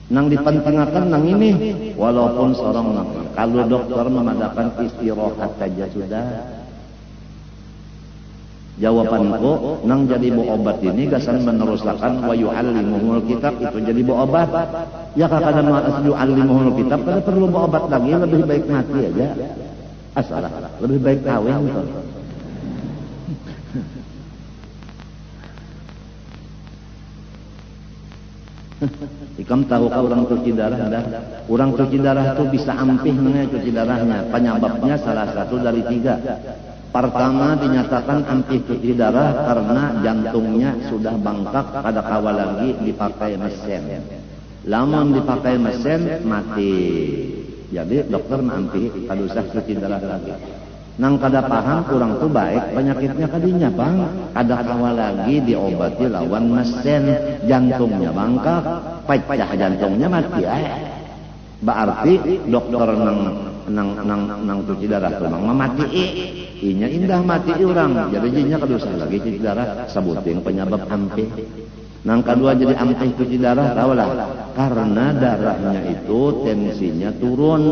Nang dipentingkan nang ini walaupun seorang kalau dokter memadakan istirahat saja sudah. Jawabanku nang jadi bu obat ini gasan meneruskan wa yu'allimuhumul kitab itu jadi bu obat. Ya kakak mau yu'allimuhumul kitab kada perlu bu obat lagi, lebih baik mati aja. Asalah lebih baik kawin gitu. Ikam tahukah orang cuci darah? Orang cuci darah itu bisa ampih mengenai cuci darahnya. Penyebabnya salah satu dari 3. Pertama dinyatakan ampih cuci darah karena jantungnya sudah bengkak, kada kawal lagi dipakai mesin. Lamun dipakai mesin mati. Jadi dokter ampih kada usah cuci darah lagi. Nang kada paham kurang tuh baik penyakitnya kadinya bang, kada kawal lagi diobati lawan mesin, jantungnya bangkak, pecah jantungnya mati. Berarti dokter nang cuci darah tuh mang mati. Inya indah mati orang, jadi jinya kada usah lagi cuci darah, sebutin penyebab ampih. Nang kedua jadi ampih cuci darah tahu lah, karena darahnya itu tensinya turun.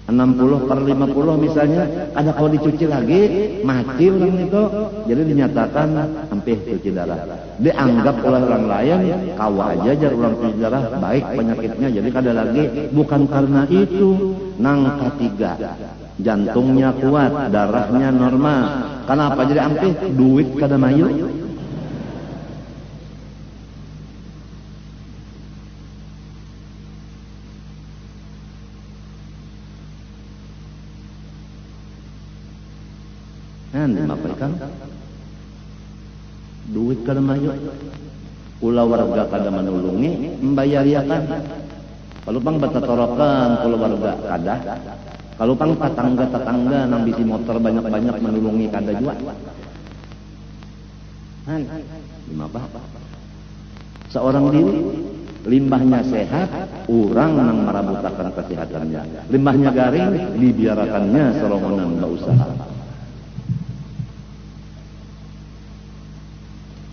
60/50 misalnya, ada kalau dicuci lagi mati orang itu, jadi dinyatakan ampih cuci darah. Dianggap oleh orang lain kawa aja jar orang cuci darah baik penyakitnya, jadi kada lagi. Bukan karena itu. Nang ketiga jantungnya kuat, darahnya normal. Kenapa jadi ampih? Duit kada mayu. Apa ikan? Duit kada mayu. Ulah warga kada menulungi, membayariakan. Kalau pang batatorokan keluarga kada. Kalau pang tetangga nang bisi motor banyak-banyak menulungi kada juga. Apa? Seorang diri limbahnya sehat, orang nang marabutakan kesehatannya. Limbahnya garing, dibiarakannya seromonan berusaha.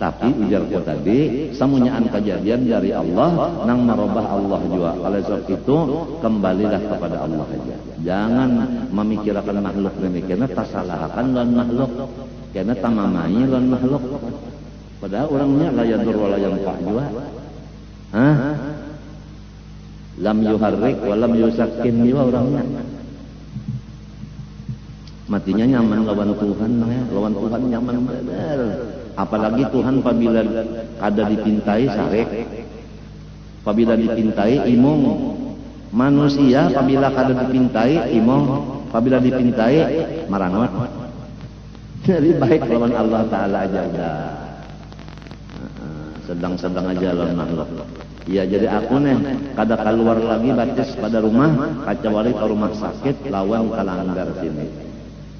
Tapi ujarku tadi, semuanya kejadian dari Allah, nang merubah Allah juga. Oleh sebab itu, kembalilah kepada Allah saja. Jangan memikirkan makhluk demikian, tersalahkan lawan makhluk. Karena tamamai lawan makhluk. Padahal orangnya la yadur wa la yanfa' juga. Lam yuharrik wa lam yusakkin juga orangnya. Matinya nyaman lawan Tuhan, lawan Tuhan nyaman benar. Apalagi Tuhan apabila kada dipintai sarek, apabila dipintai imong. Manusia apabila kada dipintai imong, apabila dipintai marangot. Jadi baik lawan Allah Ta'ala aja udah. Sedang-sedang aja lawan makhluk. Ya jadi aku nih kada keluar lagi batis pada rumah, kecuali ke rumah sakit lawan kalanggar sini.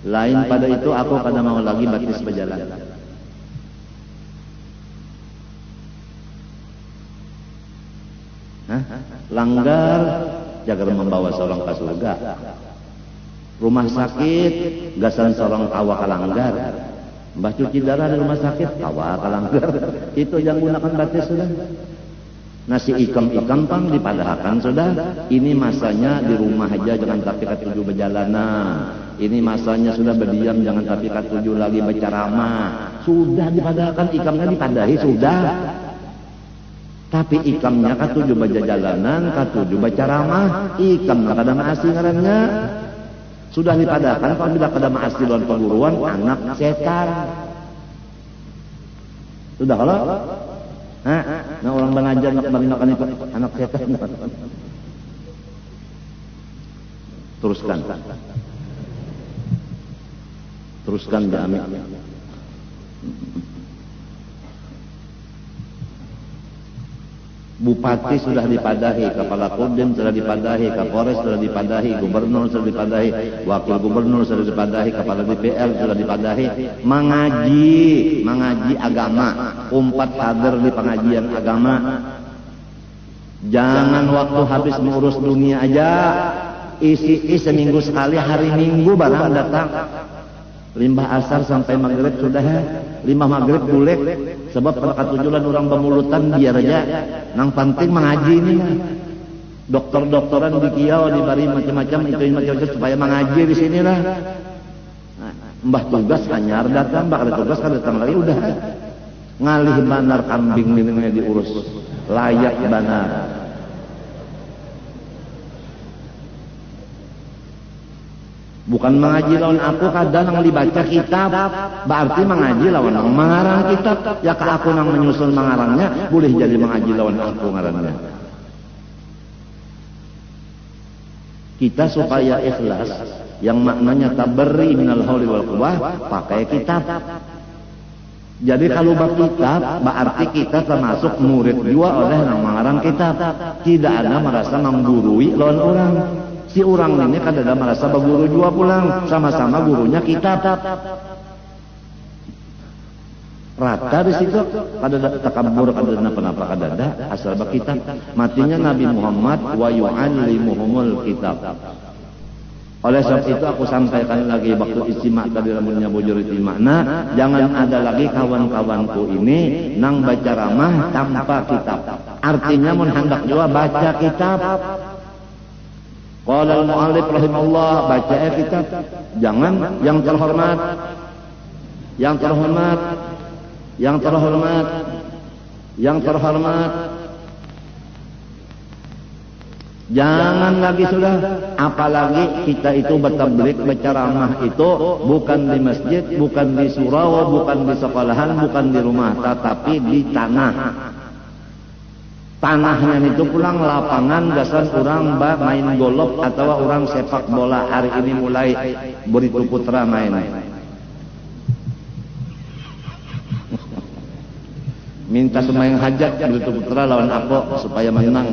Lain pada itu aku kada mau lagi batis berjalan. Langgar jagar membawa seorang ke surga. Rumah sakit gasan seorang kawa kalanggar. Mbah cuci darah di rumah sakit kawa kalanggar. Itu yang gunakan batis sudah. Nasi ikam-ikam pang dipadahkan sudah. Ini masanya di rumah aja, jangan tapi katuju berjalanan. Ini masanya sudah berdiam, jangan tapi katuju lagi berceramah. Sudah dipadahkan, ikamnya dipadahi sudah. Tapi ikamnya katuju berjalanan, katuju berceramah, ikamnya kada maasi ngarannya. Sudah dipadahkan, kalau bila kada maasi lawan perguruan, anak setan. Sudah kalau? Nah orang mengajar nak marinakan itu anak setan. Teruskan Jami. Bupati sudah dipadahi, kepala Kodim sudah dipadahi, Kapolres sudah dipadahi, gubernur sudah dipadahi, wakil gubernur sudah dipadahi, kepala DPR sudah dipadahi. Mengaji agama, umpat kader di pengajian agama. Jangan waktu habis mengurus dunia aja, isi seminggu sekali, hari Minggu barang datang. Limbah asar sampai maghrib sudah, limbah maghrib bulek. Sebab pada katujulan orang pemulutan biar aja. Nang penting mengaji ini lah. Dokter-dokteran di kiau diberi macam-macam itu macam-macam supaya mengaji di sini lah. Mbah tugas hanyar datang, mbah ada tugas kan datang lagi udah. Ngalih banar kambing ini diurus layak banar. Bukan mengaji lawan aku kadang nang dibaca kitab, berarti mengaji lawan nang mengarang kitab. Ya ke aku nang menyusun mengarangnya, boleh jadi mengaji lawan aku ngarangnya. Kita supaya ikhlas, yang maknanya tabarri minal hauli wal quwwah, pakai kitab. Jadi kalau bab kitab, berarti kita termasuk murid juga oleh nang mengarang kitab. Tidak ada merasa menggurui lawan orang. Si orang ini kan ada merasa berguru juga pulang, sama-sama gurunya kitab. Rata di situ, kada takabur, kada apa-apa, kada ada asal kitab. Matinya Nabi Muhammad wa yu'allimuhumul kitab. Oleh sebab itu aku sampaikan lagi waktu istimak tadi rambutnya bujur istimak. Nah, jangan ada lagi kawan-kawanku ini nang baca ramah tanpa kitab. Artinya mun hendak juga baca kitab. Qala al-mu'allif rahimahullah, baca kitab. Jangan yang terhormat. Jangan lagi sudah, apalagi kita itu bertablik berceramah itu bukan di masjid, bukan di surau, bukan di sekolahan, bukan di rumah, tetapi di tanah. Tanahnya itu pulang lapangan dasar orang main golf atau orang sepak bola. Hari ini mulai Beritu Putra main. Minta sembahyang hajat Beritu Putra lawan aku supaya menang.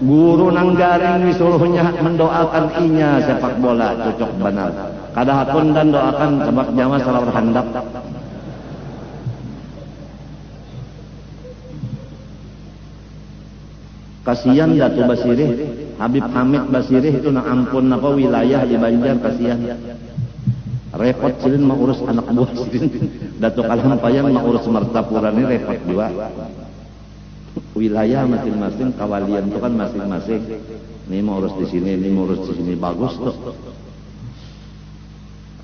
Guru nang garing disuruhnya mendoakan inya sepak bola cocok benar. Kadahapun dan doakan sebab jamaah salah handap. Kasihan Datu Basirih, Habib Hamid Basirih itu nak ampun apa wilayah di Banjar, kasihan. Repot silin mau urus anak buah silin. Datu Kalampayang mau urus Martapura ini repot juga. Wilayah masing-masing, kawalian itu kan masing-masing. Ini mau urus di sini, ini mau urus di sini, bagus tuh.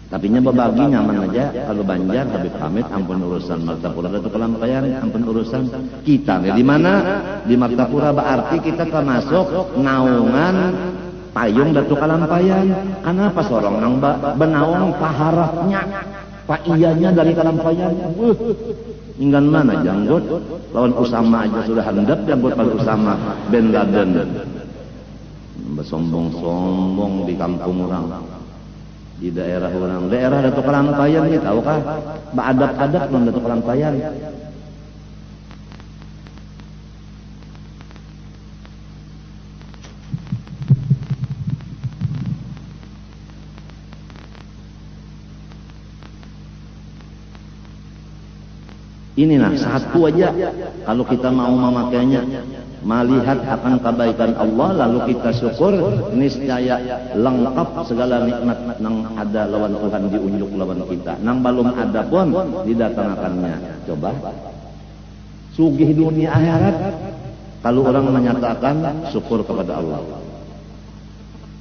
Tapi nya berbagi nyaman aja. Kalau Banjar Habib Hamid ampun urusan, Martapura Datu Kalampayang ampun urusan. Kita nih di mana? Di Martapura berarti kita termasuk naungan payung Datu Kalampayang. Kenapa sorong nang benaung paharapnya, pak iyanya dari Kalampayang. Inggan mana janggut? Lawan Usama aja sudah handap janggut pada Usama bin Laden. Bersombong-sombong di kampung orang. Di daerah orang, daerah Datu Kalampayang ini tahukah? Beadab-adab non Datu Kalampayang. Inilah satu aja kalau kita mau memakainya, melihat akan kebaikan Allah lalu kita syukur, niscaya lengkap segala nikmat nang ada lawan Tuhan diunjuk lawan kita. Nang belum ada pun didatangkannya. Coba sugih dunia akhirat kalau orang menyatakan syukur kepada Allah.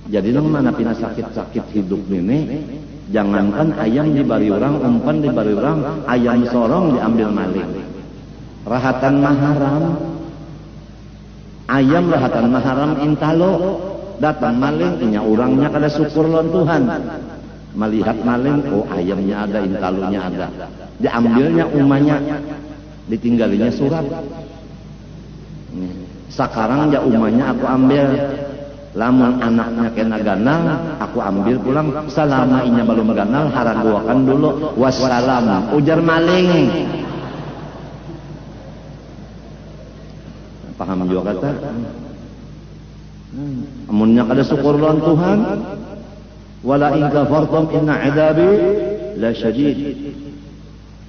Jadi nang mana pina sakit-sakit hidup ini, jangankan ayam dibari orang, umpan dibari orang, ayam sorong diambil maling. Rahatan maharam, ayam rahatan maharam intalo, datang maling, inya orangnya kada syukur lawan Tuhan. Melihat maling, oh ayamnya ada, intalonya ada, diambilnya umanya, ditinggalinya surat. Sekarang ya umanya aku ambil, lamun anaknya kena ganal, aku ambil pulang. Selama inya belum ganal, haraguakan dulu. Wassalam, ujar maling. Paham juga kata? Amunnya kada syukur lawan Tuhan. Wala in kafartum inna adabi la syadid.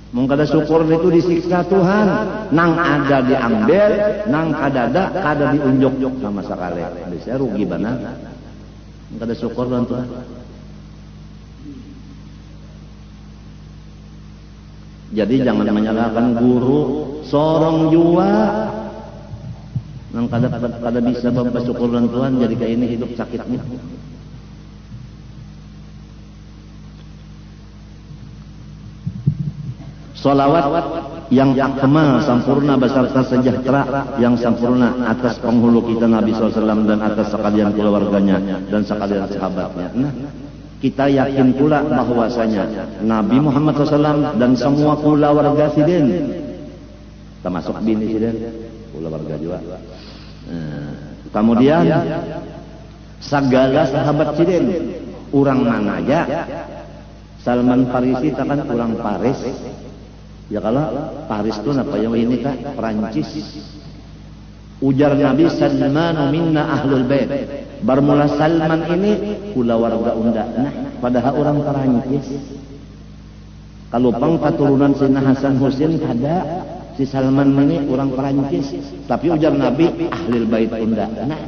Mun kada syukur itu disiksa Tuhan. Nang ada diambil, nang kadada kada diunjuk sama sekali. Bisa rugi benar. Kada syukur lawan Tuhan. Jadi jangan menyalahkan guru, sorong jua. Nang kada bisa bersyukur lawan Tuhan, jadi kayak ini hidup sakitnya. Salawat yang akmal sempurna beserta sejahtera yang sempurna atas penghulu kita Nabi SAW dan atas sekalian keluarganya dan sekalian sahabatnya. Nah, kita yakin pula bahwasanya Nabi Muhammad SAW dan semua keluarga sidin, termasuk bini sidin, keluarga juga. Kemudian segala sahabat sidin, orang mana aja, Salman Farisi kan orang Paris. Ya kalau Paris itu apa yang ini kak? Perancis. Ujar Nabi, Salmanu minna ahlul bait. Bermula Salman ini pula warga unda. Nah, padahal orang Perancis. Kalau pang keturunan Sina Hasan Husin ada, si Salman ini orang Perancis. Tapi ujar Nabi ahlul bait unda. Nah,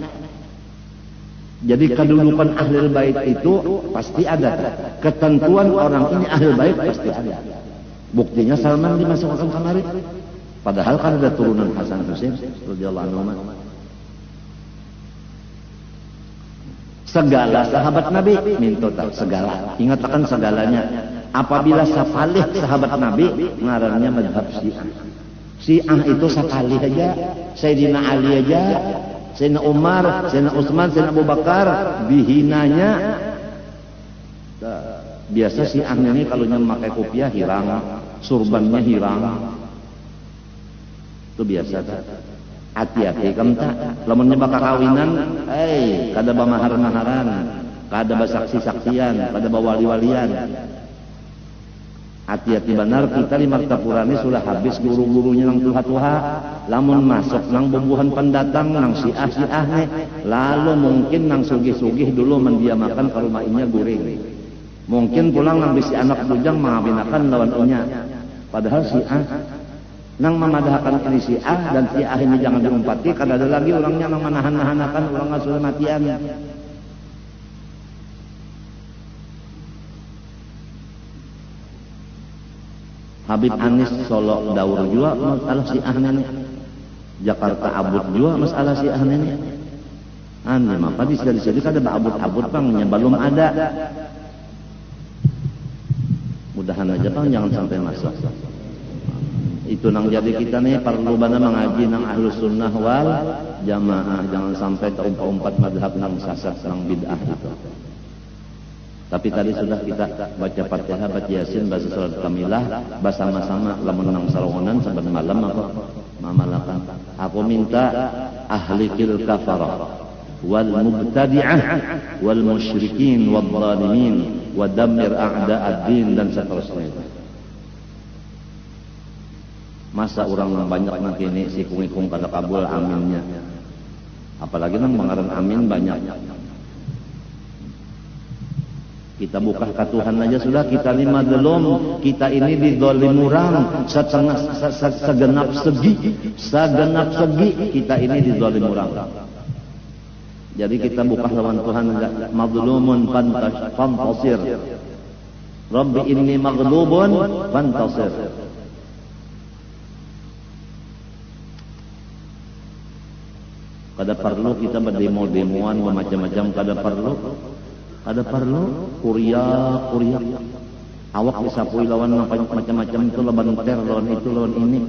jadi kedudukan ahlul bait itu pasti ada. Ketentuan orang ini ahlul bait pasti ada. Buktinya Salman dimasukkan kamari. Padahal kan ada turunan Hasan Husain radhiyallahu anhu. Segala sahabat Nabi minta segala. Ingatkan segalanya. Apabila sapalih sahabat Nabi, ngarannya madhab Syiah. Syiah itu sekali aja. Sayyidina Ali aja, Sayyidina Umar, Sayyidina Utsman, Sayyidina Abu Bakar dihinanya. Biasa Syiahnya ini kalau memakai kopiah hirang, surbannya hirang. Itu biasa tak? Hati-hati kamu tak? Lamunnya bakal kawinan, kada bamahar-maharan, kada basaksi-saksian, kada bawali-walian. Hati-hati benar, kita di Martapura ini sudah habis guru-gurunya nang tuha-tuha. Lamun masuk nang bumbuhan pendatang nang Syiah nih, lalu mungkin nang sugih-sugih dulu mendiamakan ke rumah inya guring. Mungkin pulang nang bisi anak bujang mengawinakan lawan inya. Padahal Syiah nang memadahkan ini Syiah dan Syiah ini jangan diumpati. Kada ada lagi orangnya nang menahan-nahanakan orang ngasul matian. Habib Anis Solo Daur juga masalah Syiah ini. Jakarta Abud juga masalah Syiah ini. Aneh maka di sini kada abud-abud bangnya belum ada. Mudahan aja bang jangan sampai masuk. Itu nang jadi kita nih perlu bana mengaji nang ahlus sunnah wal jamaah, jangan sampai terumpat-umpat madhab nang sasat nang bid'ah itu. Tapi tadi sudah kita baca Fatihah, baca Yasin, baca surat Kamilah, bersama-sama lamun nang sarongonan sampai malam apa mamalakan. Aku minta ahli kil kafarah wal mubtadi'ah wal musyrikin wal zalimin wa dammir a'da'ad-din dan seterusnya. Masa orang banyak nak ini si kungikung kada kabul aminnya. Apalagi nang mengaran amin banyak. Kita buka ke Tuhan aja sudah, kita lima belum. Kita ini didolim orang segenap segi kita ini didolim orang. Jadi kita buka lawan Tuhan enggak mazlumun fantasir. Rabbi inni maghlubun fantasir. Kada perlu kita berdemo-demoan macam-macam, kada perlu kuriak awak disapui lawan macam-macam itu, lawan ter, lawan itu, lawan ini.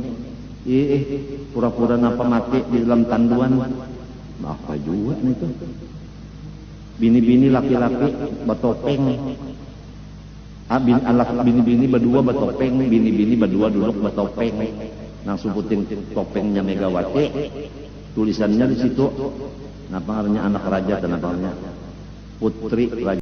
Pura-pura napa mati di dalam tanduan. Apa juga nih itu. Bini-bini laki-laki bertopeng. Bini-bini berdua bertopeng, bini-bini berdua duduk bertopeng. Nang sebutin topengnya Megawati, tulisannya di situ. Napa namanya anak raja dan apa namanya putri raja.